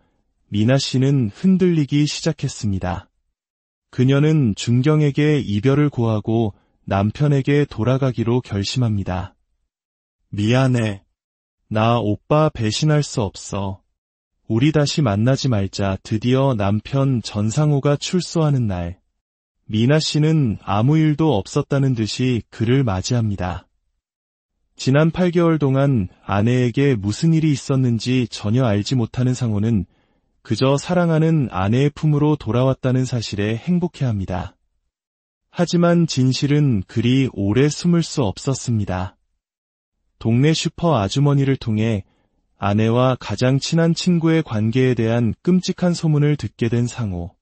미나 씨는 흔들리기 시작했습니다. 그녀는 준경에게 이별을 고하고 남편에게 돌아가기로 결심합니다. 미안해. 나 오빠 배신할 수 없어. 우리 다시 만나지 말자. 드디어 남편 전상호가 출소하는 날. 미나 씨는 아무 일도 없었다는 듯이 그를 맞이합니다. 지난 8개월 동안 아내에게 무슨 일이 있었는지 전혀 알지 못하는 상호는 그저 사랑하는 아내의 품으로 돌아왔다는 사실에 행복해합니다. 하지만 진실은 그리 오래 숨을 수 없었습니다. 동네 슈퍼 아주머니를 통해 아내와 가장 친한 친구의 관계에 대한 끔찍한 소문을 듣게 된 상호.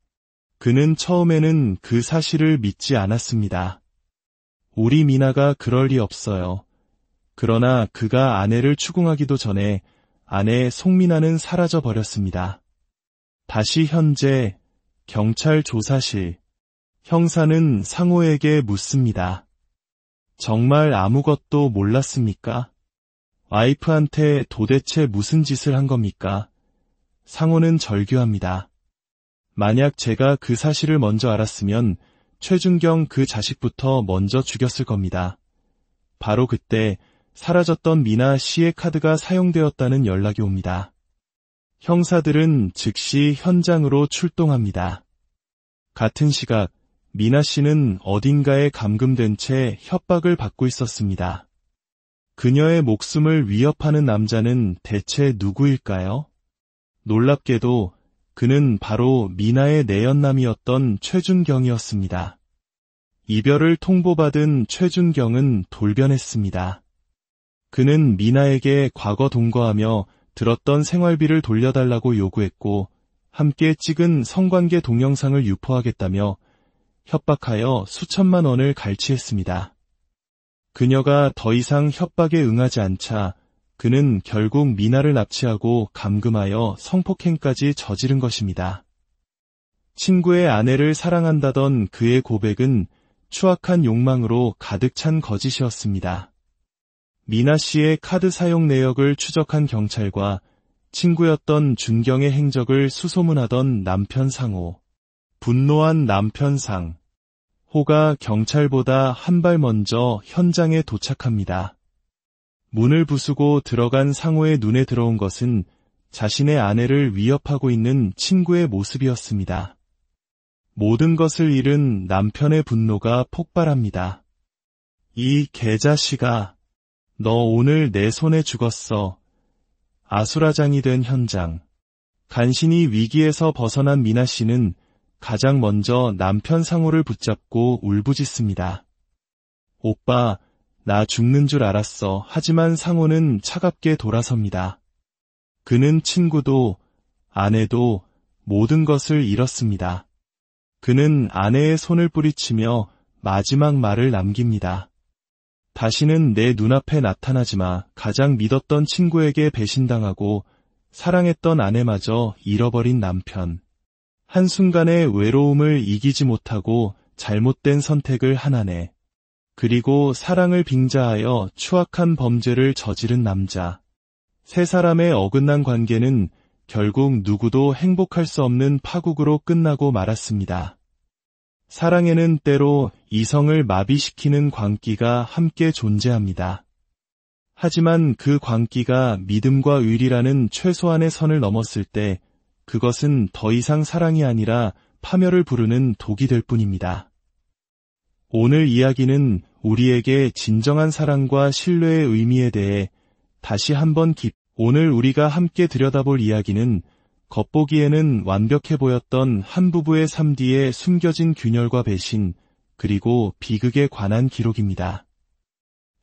그는 처음에는 그 사실을 믿지 않았습니다. 우리 미나가 그럴 리 없어요. 그러나 그가 아내를 추궁하기도 전에 아내 송미나는 사라져 버렸습니다. 다시 현재 경찰 조사실. 형사는 상호에게 묻습니다. 정말 아무것도 몰랐습니까? 와이프한테 도대체 무슨 짓을 한 겁니까? 상호는 절규합니다. 만약 제가 그 사실을 먼저 알았으면 최준경 그 자식부터 먼저 죽였을 겁니다. 바로 그때 사라졌던 미나 씨의 카드가 사용되었다는 연락이 옵니다. 형사들은 즉시 현장으로 출동합니다. 같은 시각 미나 씨는 어딘가에 감금된 채 협박을 받고 있었습니다. 그녀의 목숨을 위협하는 남자는 대체 누구일까요? 놀랍게도 그는 바로 미나의 내연남이었던 최준경이었습니다. 이별을 통보받은 최준경은 돌변했습니다. 그는 미나에게 과거 동거하며 들었던 생활비를 돌려달라고 요구했고 함께 찍은 성관계 동영상을 유포하겠다며 협박하여 수천만 원을 갈취했습니다. 그녀가 더 이상 협박에 응하지 않자 그는 결국 미나를 납치하고 감금하여 성폭행까지 저지른 것입니다. 친구의 아내를 사랑한다던 그의 고백은 추악한 욕망으로 가득 찬 거짓이었습니다. 미나 씨의 카드 사용 내역을 추적한 경찰과 친구였던 준경의 행적을 수소문하던 남편 상호. 분노한 남편 상. 호가 경찰보다 한 발 먼저 현장에 도착합니다. 문을 부수고 들어간 상호의 눈에 들어온 것은 자신의 아내를 위협하고 있는 친구의 모습이었습니다. 모든 것을 잃은 남편의 분노가 폭발합니다. 이 개자식아, 너 오늘 내 손에 죽었어. 아수라장이 된 현장. 간신히 위기에서 벗어난 미나 씨는 가장 먼저 남편 상호를 붙잡고 울부짖습니다. 오빠, 나 죽는 줄 알았어. 하지만 상호는 차갑게 돌아섭니다. 그는 친구도, 아내도 모든 것을 잃었습니다. 그는 아내의 손을 뿌리치며 마지막 말을 남깁니다. 다시는 내 눈앞에 나타나지 마. 가장 믿었던 친구에게 배신당하고 사랑했던 아내마저 잃어버린 남편. 한순간의 외로움을 이기지 못하고 잘못된 선택을 한 아내. 그리고 사랑을 빙자하여 추악한 범죄를 저지른 남자. 세 사람의 어긋난 관계는 결국 누구도 행복할 수 없는 파국으로 끝나고 말았습니다. 사랑에는 때로 이성을 마비시키는 광기가 함께 존재합니다. 하지만 그 광기가 믿음과 의리라는 최소한의 선을 넘었을 때 그것은 더 이상 사랑이 아니라 파멸을 부르는 독이 될 뿐입니다. 오늘 이야기는 우리에게 진정한 사랑과 신뢰의 의미에 대해 다시 한번 오늘 우리가 함께 들여다볼 이야기는 겉보기에는 완벽해 보였던 한 부부의 삶 뒤에 숨겨진 균열과 배신, 그리고 비극에 관한 기록입니다.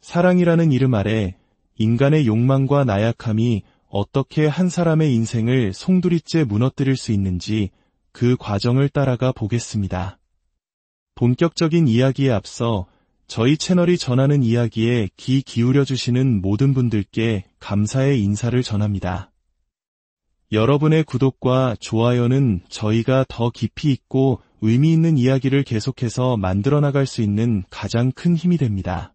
사랑이라는 이름 아래 인간의 욕망과 나약함이 어떻게 한 사람의 인생을 송두리째 무너뜨릴 수 있는지 그 과정을 따라가 보겠습니다. 본격적인 이야기에 앞서 저희 채널이 전하는 이야기에 귀 기울여주시는 모든 분들께 감사의 인사를 전합니다. 여러분의 구독과 좋아요는 저희가 더 깊이 있고 의미 있는 이야기를 계속해서 만들어 나갈 수 있는 가장 큰 힘이 됩니다.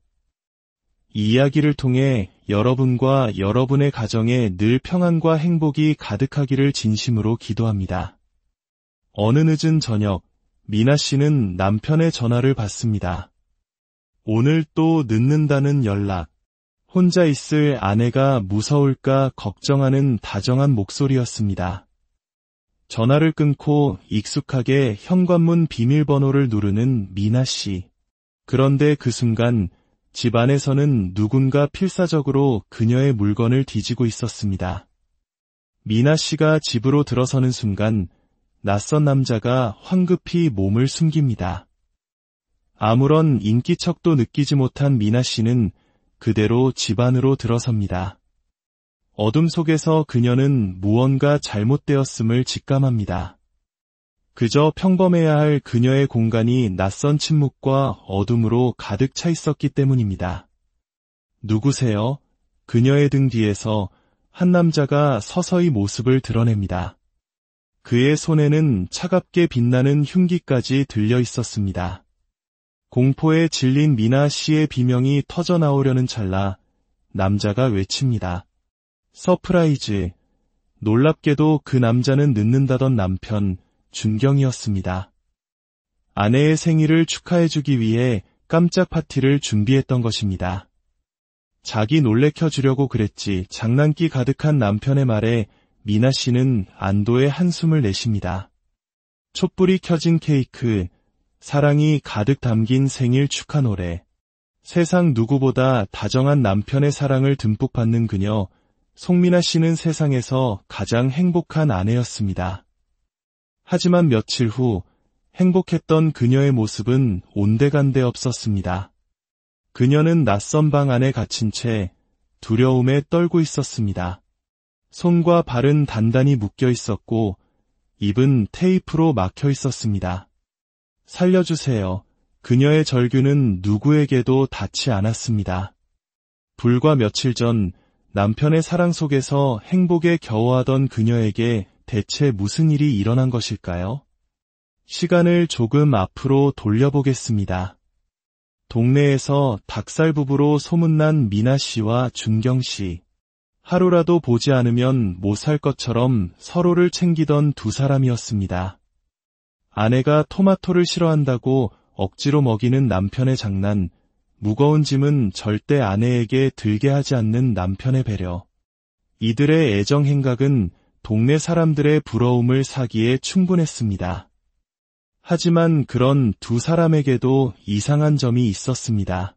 이 이야기를 통해 여러분과 여러분의 가정에 늘 평안과 행복이 가득하기를 진심으로 기도합니다. 어느 늦은 저녁, 미나 씨는 남편의 전화를 받습니다. 오늘 또 늦는다는 연락. 혼자 있을 아내가 무서울까 걱정하는 다정한 목소리였습니다. 전화를 끊고 익숙하게 현관문 비밀번호를 누르는 미나 씨. 그런데 그 순간 집 안에서는 누군가 필사적으로 그녀의 물건을 뒤지고 있었습니다. 미나 씨가 집으로 들어서는 순간 낯선 남자가 황급히 몸을 숨깁니다. 아무런 인기척도 느끼지 못한 미나 씨는 그대로 집 안으로 들어섭니다. 어둠 속에서 그녀는 무언가 잘못되었음을 직감합니다. 그저 평범해야 할 그녀의 공간이 낯선 침묵과 어둠으로 가득 차 있었기 때문입니다. 누구세요? 그녀의 등 뒤에서 한 남자가 서서히 모습을 드러냅니다. 그의 손에는 차갑게 빛나는 흉기까지 들려 있었습니다. 공포에 질린 미나 씨의 비명이 터져나오려는 찰나 남자가 외칩니다. 서프라이즈. 놀랍게도 그 남자는 늦는다던 남편 준경이었습니다. 아내의 생일을 축하해주기 위해 깜짝 파티를 준비했던 것입니다. 자기 놀래켜 주려고 그랬지. 장난기 가득한 남편의 말에 미나 씨는 안도의 한숨을 내쉽니다. 촛불이 켜진 케이크, 사랑이 가득 담긴 생일 축하 노래. 세상 누구보다 다정한 남편의 사랑을 듬뿍 받는 그녀, 송미나 씨는 세상에서 가장 행복한 아내였습니다. 하지만 며칠 후 행복했던 그녀의 모습은 온데간데 없었습니다. 그녀는 낯선 방 안에 갇힌 채 두려움에 떨고 있었습니다. 손과 발은 단단히 묶여 있었고 입은 테이프로 막혀 있었습니다. 살려주세요. 그녀의 절규는 누구에게도 닿지 않았습니다. 불과 며칠 전 남편의 사랑 속에서 행복에 겨워하던 그녀에게 대체 무슨 일이 일어난 것일까요? 시간을 조금 앞으로 돌려보겠습니다. 동네에서 닭살 부부로 소문난 미나 씨와 준경 씨. 하루라도 보지 않으면 못 살 것처럼 서로를 챙기던 두 사람이었습니다. 아내가 토마토를 싫어한다고 억지로 먹이는 남편의 장난, 무거운 짐은 절대 아내에게 들게 하지 않는 남편의 배려. 이들의 애정 행각은 동네 사람들의 부러움을 사기에 충분했습니다. 하지만 그런 두 사람에게도 이상한 점이 있었습니다.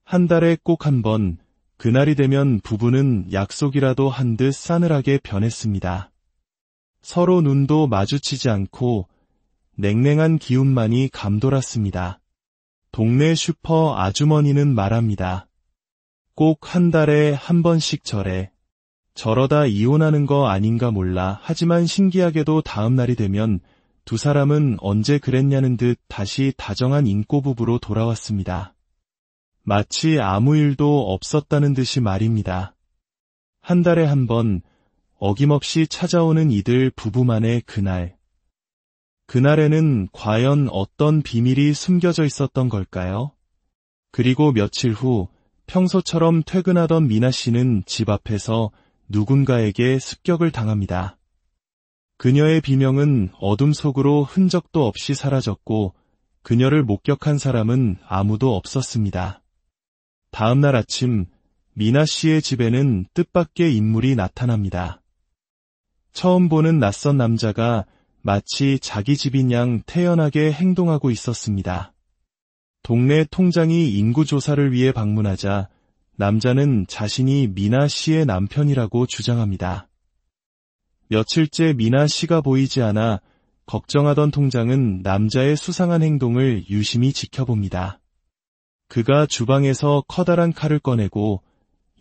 한 달에 꼭 한 번, 그날이 되면 부부는 약속이라도 한 듯 싸늘하게 변했습니다. 서로 눈도 마주치지 않고 냉랭한 기운만이 감돌았습니다. 동네 슈퍼 아주머니는 말합니다. 꼭 한 달에 한 번씩 저래. 저러다 이혼하는 거 아닌가 몰라. 하지만 신기하게도 다음 날이 되면 두 사람은 언제 그랬냐는 듯 다시 다정한 인꼬부부로 돌아왔습니다. 마치 아무 일도 없었다는 듯이 말입니다. 한 달에 한 번 어김없이 찾아오는 이들 부부만의 그날. 그날에는 과연 어떤 비밀이 숨겨져 있었던 걸까요? 그리고 며칠 후 평소처럼 퇴근하던 미나 씨는 집 앞에서 누군가에게 습격을 당합니다. 그녀의 비명은 어둠 속으로 흔적도 없이 사라졌고 그녀를 목격한 사람은 아무도 없었습니다. 다음 날 아침 미나 씨의 집에는 뜻밖의 인물이 나타납니다. 처음 보는 낯선 남자가 마치 자기 집인 양 태연하게 행동하고 있었습니다. 동네 통장이 인구조사를 위해 방문하자 남자는 자신이 미나 씨의 남편이라고 주장합니다. 며칠째 미나 씨가 보이지 않아 걱정하던 통장은 남자의 수상한 행동을 유심히 지켜봅니다. 그가 주방에서 커다란 칼을 꺼내고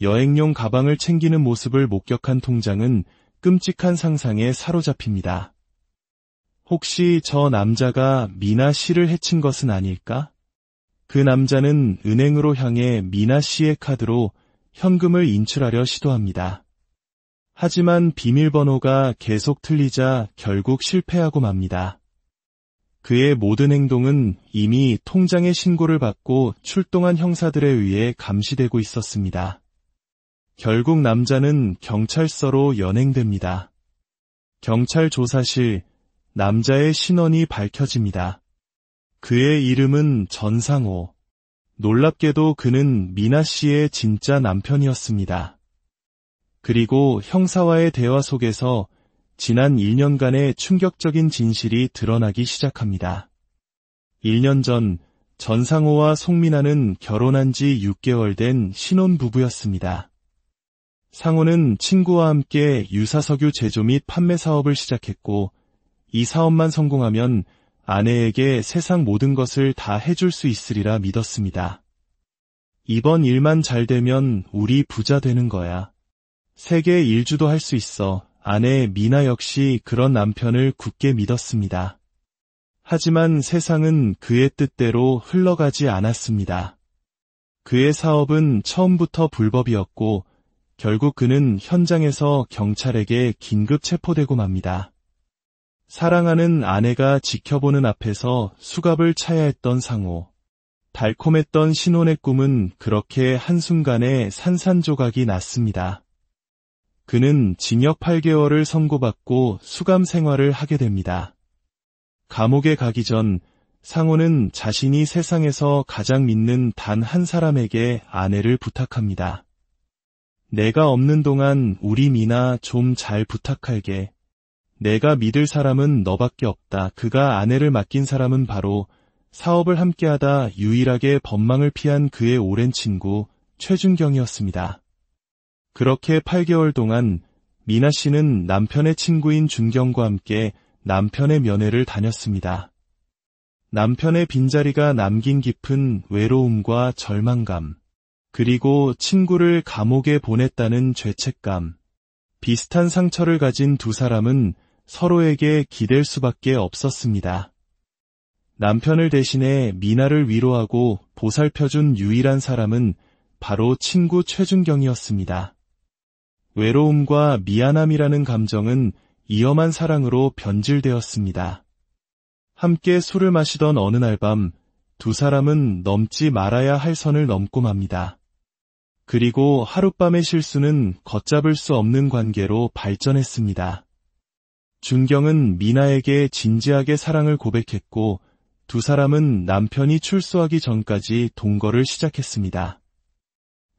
여행용 가방을 챙기는 모습을 목격한 통장은 끔찍한 상상에 사로잡힙니다. 혹시 저 남자가 미나 씨를 해친 것은 아닐까? 그 남자는 은행으로 향해 미나 씨의 카드로 현금을 인출하려 시도합니다. 하지만 비밀번호가 계속 틀리자 결국 실패하고 맙니다. 그의 모든 행동은 이미 통장의 신고를 받고 출동한 형사들에 의해 감시되고 있었습니다. 결국 남자는 경찰서로 연행됩니다. 경찰 조사실, 남자의 신원이 밝혀집니다. 그의 이름은 전상호. 놀랍게도 그는 미나 씨의 진짜 남편이었습니다. 그리고 형사와의 대화 속에서 지난 1년간의 충격적인 진실이 드러나기 시작합니다. 1년 전 전상호와 송민아는 결혼한 지 6개월 된 신혼부부였습니다. 상호는 친구와 함께 유사석유 제조 및 판매 사업을 시작했고, 이 사업만 성공하면 아내에게 세상 모든 것을 다 해줄 수 있으리라 믿었습니다. 이번 일만 잘 되면 우리 부자 되는 거야. 세계 일주도 할 수 있어. 아내 미나 역시 그런 남편을 굳게 믿었습니다. 하지만 세상은 그의 뜻대로 흘러가지 않았습니다. 그의 사업은 처음부터 불법이었고 결국 그는 현장에서 경찰에게 긴급 체포되고 맙니다. 사랑하는 아내가 지켜보는 앞에서 수갑을 차야 했던 상호. 달콤했던 신혼의 꿈은 그렇게 한순간에 산산조각이 났습니다. 그는 징역 8개월을 선고받고 수감 생활을 하게 됩니다. 감옥에 가기 전 상호는 자신이 세상에서 가장 믿는 단 한 사람에게 아내를 부탁합니다. 내가 없는 동안 우리 미나 좀 잘 부탁할게. 내가 믿을 사람은 너밖에 없다. 그가 아내를 맡긴 사람은 바로 사업을 함께하다 유일하게 법망을 피한 그의 오랜 친구 최준경이었습니다. 그렇게 8개월 동안 미나 씨는 남편의 친구인 준경과 함께 남편의 면회를 다녔습니다. 남편의 빈자리가 남긴 깊은 외로움과 절망감, 그리고 친구를 감옥에 보냈다는 죄책감, 비슷한 상처를 가진 두 사람은 서로에게 기댈 수밖에 없었습니다. 남편을 대신해 미나를 위로하고 보살펴준 유일한 사람은 바로 친구 최준경이었습니다. 외로움과 미안함이라는 감정은 이엄한 사랑으로 변질되었습니다. 함께 술을 마시던 어느 날 밤 두 사람은 넘지 말아야 할 선을 넘고 맙니다. 그리고 하룻밤의 실수는 걷잡을 수 없는 관계로 발전했습니다. 준경은 미나에게 진지하게 사랑을 고백했고 두 사람은 남편이 출소하기 전까지 동거를 시작했습니다.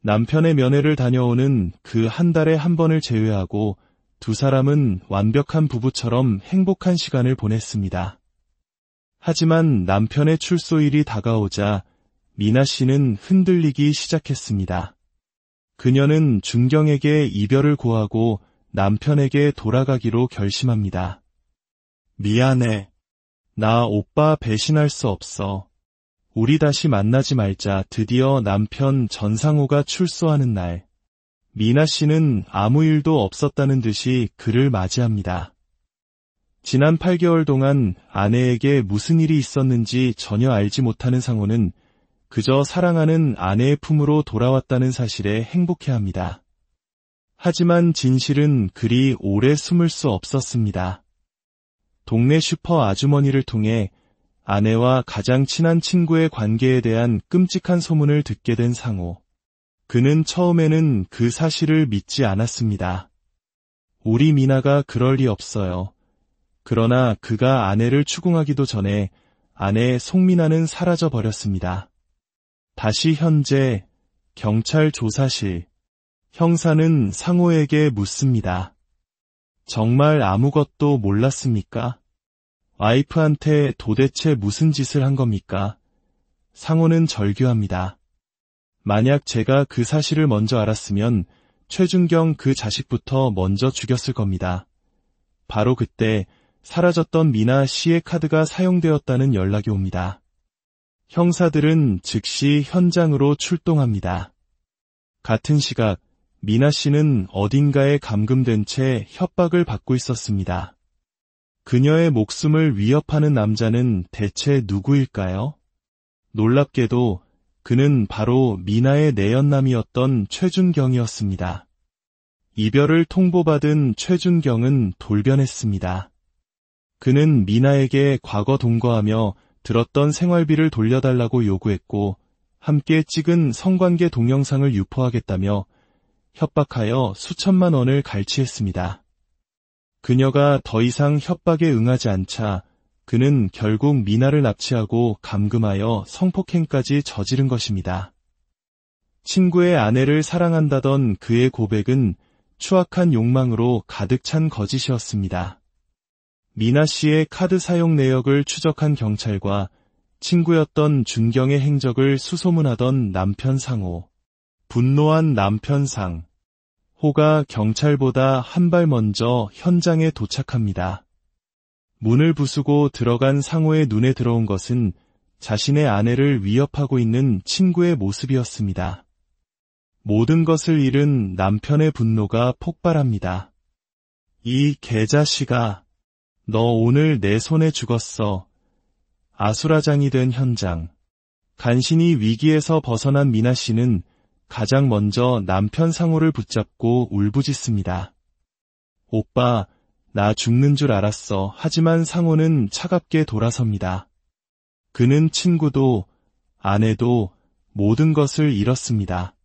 남편의 면회를 다녀오는 그 한 달에 한 번을 제외하고 두 사람은 완벽한 부부처럼 행복한 시간을 보냈습니다. 하지만 남편의 출소일이 다가오자 미나 씨는 흔들리기 시작했습니다. 그녀는 준경에게 이별을 고하고 남편에게 돌아가기로 결심합니다. 미안해. 나 오빠 배신할 수 없어. 우리 다시 만나지 말자. 드디어 남편 전상호가 출소하는 날. 미나 씨는 아무 일도 없었다는 듯이 그를 맞이합니다. 지난 8개월 동안 아내에게 무슨 일이 있었는지 전혀 알지 못하는 상호는 그저 사랑하는 아내의 품으로 돌아왔다는 사실에 행복해합니다. 하지만 진실은 그리 오래 숨을 수 없었습니다. 동네 슈퍼 아주머니를 통해 아내와 가장 친한 친구의 관계에 대한 끔찍한 소문을 듣게 된 상호. 그는 처음에는 그 사실을 믿지 않았습니다. 우리 미나가 그럴 리 없어요. 그러나 그가 아내를 추궁하기도 전에 아내 송미나는 사라져 버렸습니다. 다시 현재 경찰 조사실. 형사는 상호에게 묻습니다. 정말 아무것도 몰랐습니까? 와이프한테 도대체 무슨 짓을 한 겁니까? 상호는 절규합니다. 만약 제가 그 사실을 먼저 알았으면 최준경 그 자식부터 먼저 죽였을 겁니다. 바로 그때 사라졌던 미나 씨의 카드가 사용되었다는 연락이 옵니다. 형사들은 즉시 현장으로 출동합니다. 같은 시각 미나 씨는 어딘가에 감금된 채 협박을 받고 있었습니다. 그녀의 목숨을 위협하는 남자는 대체 누구일까요? 놀랍게도 그는 바로 미나의 내연남이었던 최준경이었습니다. 이별을 통보받은 최준경은 돌변했습니다. 그는 미나에게 과거 동거하며 들었던 생활비를 돌려달라고 요구했고 함께 찍은 성관계 동영상을 유포하겠다며 협박하여 수천만 원을 갈취했습니다. 그녀가 더 이상 협박에 응하지 않자 그는 결국 미나를 납치하고 감금하여 성폭행까지 저지른 것입니다. 친구의 아내를 사랑한다던 그의 고백은 추악한 욕망으로 가득 찬 거짓이었습니다. 미나 씨의 카드 사용 내역을 추적한 경찰과 친구였던 준경의 행적을 수소문하던 남편 상호. 분노한 남편 상. 호가 경찰보다 한 발 먼저 현장에 도착합니다. 문을 부수고 들어간 상호의 눈에 들어온 것은 자신의 아내를 위협하고 있는 친구의 모습이었습니다. 모든 것을 잃은 남편의 분노가 폭발합니다. 이 개자식아, 너 오늘 내 손에 죽었어. 아수라장이 된 현장. 간신히 위기에서 벗어난 미나 씨는 가장 먼저 남편 상호를 붙잡고 울부짖습니다. 오빠, 나 죽는 줄 알았어. 하지만 상호는 차갑게 돌아섭니다. 그는 친구도, 아내도 모든 것을 잃었습니다.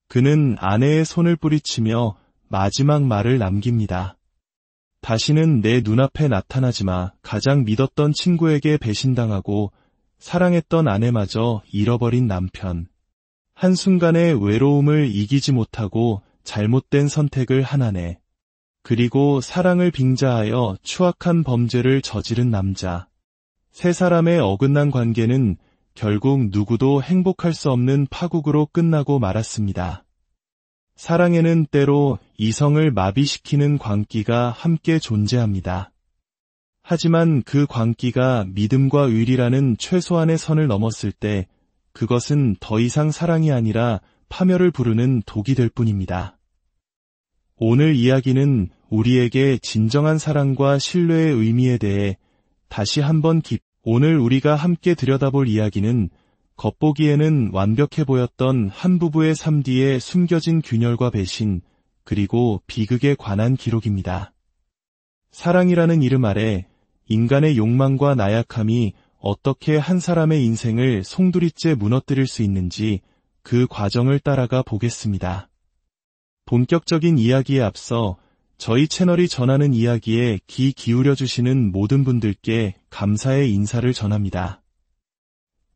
그는 아내의 손을 뿌리치며 마지막 말을 남깁니다. 다시는 내 눈앞에 나타나지 마. 가장 믿었던 친구에게 배신당하고 사랑했던 아내마저 잃어버린 남편. 한순간의 외로움을 이기지 못하고 잘못된 선택을 한 아내. 그리고 사랑을 빙자하여 추악한 범죄를 저지른 남자. 세 사람의 어긋난 관계는 결국 누구도 행복할 수 없는 파국으로 끝나고 말았습니다. 사랑에는 때로 이성을 마비시키는 광기가 함께 존재합니다. 하지만 그 광기가 믿음과 의리라는 최소한의 선을 넘었을 때 그것은 더 이상 사랑이 아니라 파멸을 부르는 독이 될 뿐입니다. 오늘 이야기는 우리에게 진정한 사랑과 신뢰의 의미에 대해 다시 한번 오늘 우리가 함께 들여다볼 이야기는 겉보기에는 완벽해 보였던 한 부부의 삶 뒤에 숨겨진 균열과 배신, 그리고 비극에 관한 기록입니다. 사랑이라는 이름 아래 인간의 욕망과 나약함이 어떻게 한 사람의 인생을 송두리째 무너뜨릴 수 있는지 그 과정을 따라가 보겠습니다. 본격적인 이야기에 앞서 저희 채널이 전하는 이야기에 귀 기울여 주시는 모든 분들께 감사의 인사를 전합니다.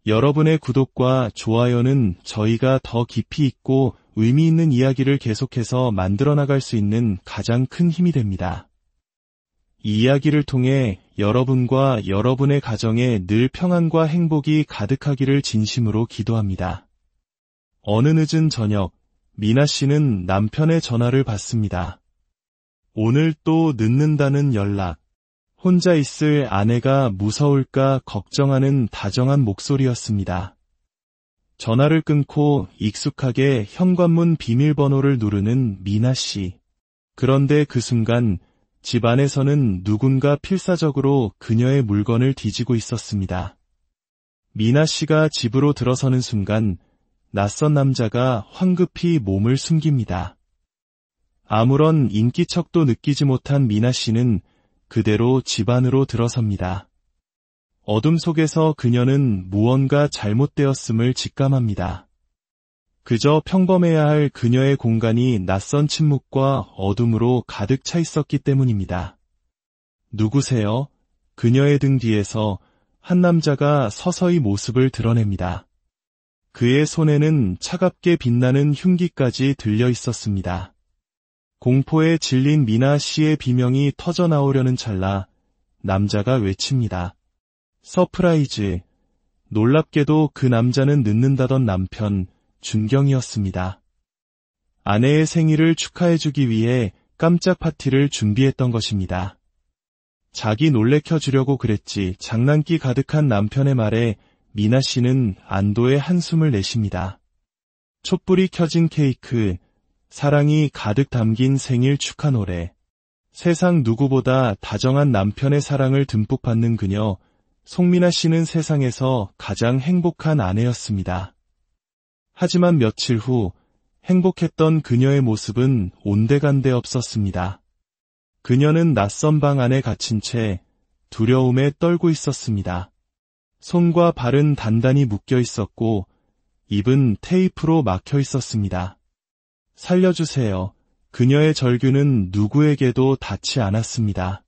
여러분의 구독과 좋아요는 저희가 더 깊이 있고 의미 있는 이야기를 계속해서 만들어 나갈 수 있는 가장 큰 힘이 됩니다. 이 이야기를 통해 여러분과 여러분의 가정에 늘 평안과 행복이 가득하기를 진심으로 기도합니다. 어느 늦은 저녁, 미나 씨는 남편의 전화를 받습니다. 오늘 또 늦는다는 연락. 혼자 있을 아내가 무서울까 걱정하는 다정한 목소리였습니다. 전화를 끊고 익숙하게 현관문 비밀번호를 누르는 미나 씨. 그런데 그 순간 집 안에서는 누군가 필사적으로 그녀의 물건을 뒤지고 있었습니다. 미나 씨가 집으로 들어서는 순간 낯선 남자가 황급히 몸을 숨깁니다. 아무런 인기척도 느끼지 못한 미나 씨는 그대로 집 안으로 들어섭니다. 어둠 속에서 그녀는 무언가 잘못되었음을 직감합니다. 그저 평범해야 할 그녀의 공간이 낯선 침묵과 어둠으로 가득 차 있었기 때문입니다. 누구세요? 그녀의 등 뒤에서 한 남자가 서서히 모습을 드러냅니다. 그의 손에는 차갑게 빛나는 흉기까지 들려 있었습니다. 공포에 질린 미나 씨의 비명이 터져나오려는 찰나 남자가 외칩니다. 서프라이즈. 놀랍게도 그 남자는 늦는다던 남편 준경이었습니다. 아내의 생일을 축하해주기 위해 깜짝 파티를 준비했던 것입니다. 자기 놀래켜주려고 그랬지. 장난기 가득한 남편의 말에 미나 씨는 안도의 한숨을 내쉽니다. 촛불이 켜진 케이크, 사랑이 가득 담긴 생일 축하 노래. 세상 누구보다 다정한 남편의 사랑을 듬뿍 받는 그녀, 송미나 씨는 세상에서 가장 행복한 아내였습니다. 하지만 며칠 후 행복했던 그녀의 모습은 온데간데 없었습니다. 그녀는 낯선 방 안에 갇힌 채 두려움에 떨고 있었습니다. 손과 발은 단단히 묶여 있었고 입은 테이프로 막혀 있었습니다. 살려주세요. 그녀의 절규는 누구에게도 닿지 않았습니다.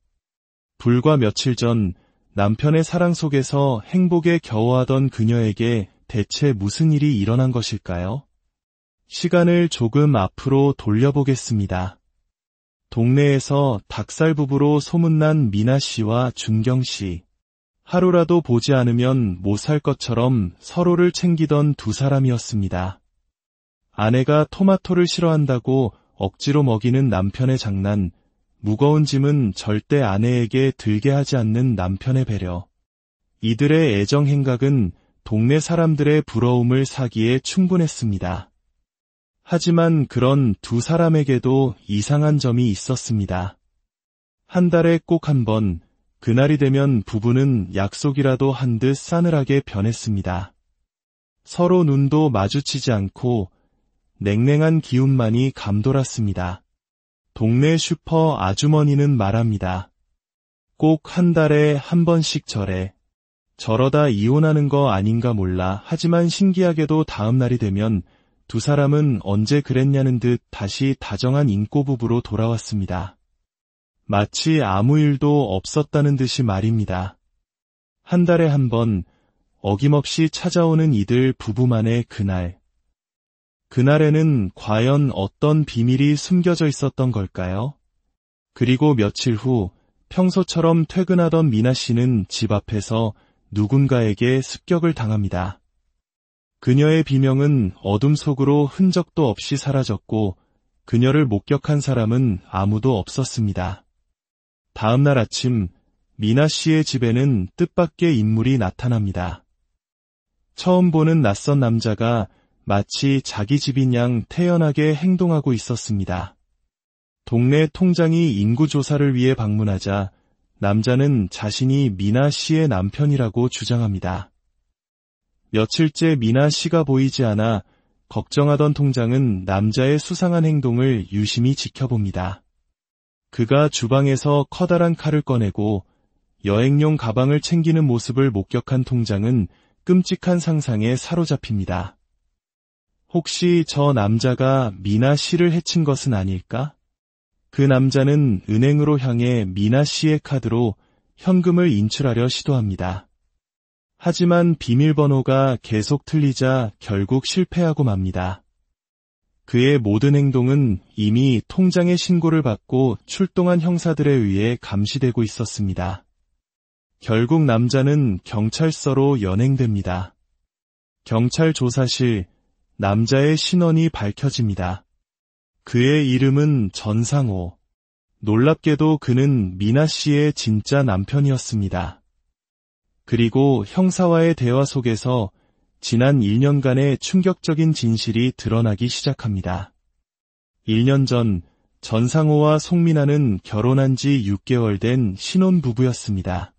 불과 며칠 전 남편의 사랑 속에서 행복에 겨워하던 그녀에게 대체 무슨 일이 일어난 것일까요? 시간을 조금 앞으로 돌려보겠습니다. 동네에서 닭살 부부로 소문난 미나 씨와 준경 씨. 하루라도 보지 않으면 못 살 것처럼 서로를 챙기던 두 사람이었습니다. 아내가 토마토를 싫어한다고 억지로 먹이는 남편의 장난, 무거운 짐은 절대 아내에게 들게 하지 않는 남편의 배려. 이들의 애정 행각은 동네 사람들의 부러움을 사기에 충분했습니다. 하지만 그런 두 사람에게도 이상한 점이 있었습니다. 한 달에 꼭 한 번, 그날이 되면 부부는 약속이라도 한 듯 싸늘하게 변했습니다. 서로 눈도 마주치지 않고 냉랭한 기운만이 감돌았습니다. 동네 슈퍼 아주머니는 말합니다. 꼭 한 달에 한 번씩 저래. 저러다 이혼하는 거 아닌가 몰라. 하지만 신기하게도 다음 날이 되면 두 사람은 언제 그랬냐는 듯 다시 다정한 인꼬부부로 돌아왔습니다. 마치 아무 일도 없었다는 듯이 말입니다. 한 달에 한 번 어김없이 찾아오는 이들 부부만의 그날. 그날에는 과연 어떤 비밀이 숨겨져 있었던 걸까요? 그리고 며칠 후 평소처럼 퇴근하던 미나 씨는 집 앞에서 누군가에게 습격을 당합니다. 그녀의 비명은 어둠 속으로 흔적도 없이 사라졌고 그녀를 목격한 사람은 아무도 없었습니다. 다음 날 아침 미나 씨의 집에는 뜻밖의 인물이 나타납니다. 처음 보는 낯선 남자가 마치 자기 집인 양 태연하게 행동하고 있었습니다. 동네 통장이 인구 조사를 위해 방문하자 남자는 자신이 미나 씨의 남편이라고 주장합니다. 며칠째 미나 씨가 보이지 않아 걱정하던 통장은 남자의 수상한 행동을 유심히 지켜봅니다. 그가 주방에서 커다란 칼을 꺼내고 여행용 가방을 챙기는 모습을 목격한 통장은 끔찍한 상상에 사로잡힙니다. 혹시 저 남자가 미나 씨를 해친 것은 아닐까? 그 남자는 은행으로 향해 미나 씨의 카드로 현금을 인출하려 시도합니다. 하지만 비밀번호가 계속 틀리자 결국 실패하고 맙니다. 그의 모든 행동은 이미 통장의 신고를 받고 출동한 형사들에 의해 감시되고 있었습니다. 결국 남자는 경찰서로 연행됩니다. 경찰 조사실, 남자의 신원이 밝혀집니다. 그의 이름은 전상호. 놀랍게도 그는 미나 씨의 진짜 남편이었습니다. 그리고 형사와의 대화 속에서 지난 1년간의 충격적인 진실이 드러나기 시작합니다. 1년 전 전상호와 송민아는 결혼한 지 6개월 된 신혼부부였습니다.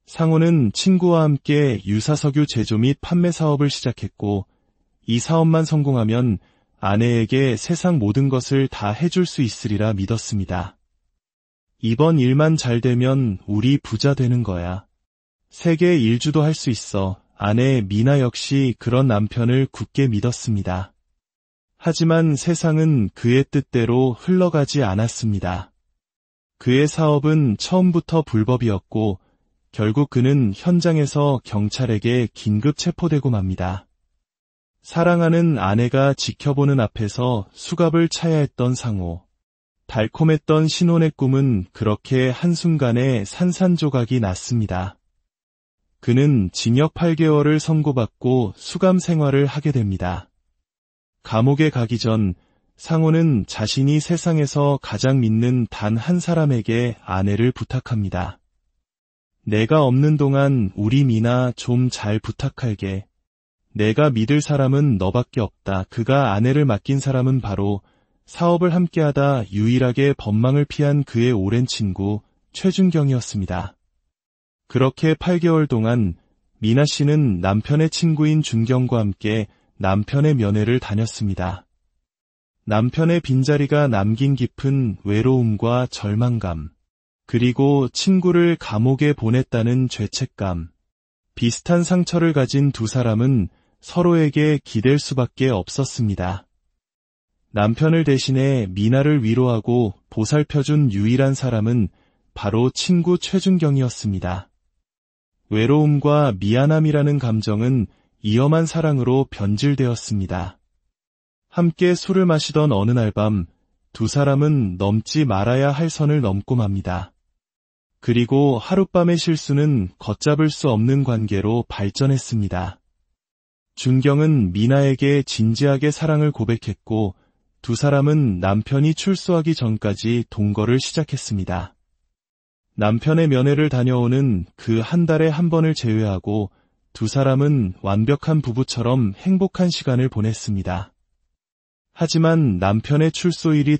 상호는 친구와 함께 유사석유 제조 및 판매 사업을 시작했고 이 사업만 성공하면 아내에게 세상 모든 것을 다 해줄 수 있으리라 믿었습니다. 이번 일만 잘 되면 우리 부자 되는 거야. 세계 일주도 할 수 있어. 아내 미나 역시 그런 남편을 굳게 믿었습니다. 하지만 세상은 그의 뜻대로 흘러가지 않았습니다. 그의 사업은 처음부터 불법이었고 결국 그는 현장에서 경찰에게 긴급 체포되고 맙니다. 사랑하는 아내가 지켜보는 앞에서 수갑을 차야 했던 상호. 달콤했던 신혼의 꿈은 그렇게 한순간에 산산조각이 났습니다. 그는 징역 8개월을 선고받고 수감 생활을 하게 됩니다. 감옥에 가기 전 상호는 자신이 세상에서 가장 믿는 단 한 사람에게 아내를 부탁합니다. 내가 없는 동안 우리 미나 좀 잘 부탁할게. 내가 믿을 사람은 너밖에 없다. 그가 아내를 맡긴 사람은 바로 사업을 함께하다 유일하게 법망을 피한 그의 오랜 친구 최준경이었습니다. 그렇게 8개월 동안 미나 씨는 남편의 친구인 준경과 함께 남편의 면회를 다녔습니다. 남편의 빈자리가 남긴 깊은 외로움과 절망감, 그리고 친구를 감옥에 보냈다는 죄책감. 비슷한 상처를 가진 두 사람은 서로에게 기댈 수밖에 없었습니다. 남편을 대신해 미나를 위로하고 보살펴준 유일한 사람은 바로 친구 최준경이었습니다. 외로움과 미안함이라는 감정은 이엄한 사랑으로 변질되었습니다. 함께 술을 마시던 어느 날 밤 두 사람은 넘지 말아야 할 선을 넘고 맙니다. 그리고 하룻밤의 실수는 걷잡을 수 없는 관계로 발전했습니다. 준경은 미나에게 진지하게 사랑을 고백했고 두 사람은 남편이 출소하기 전까지 동거를 시작했습니다. 남편의 면회를 다녀오는 그 한 달에 한 번을 제외하고 두 사람은 완벽한 부부처럼 행복한 시간을 보냈습니다. 하지만 남편의 출소일이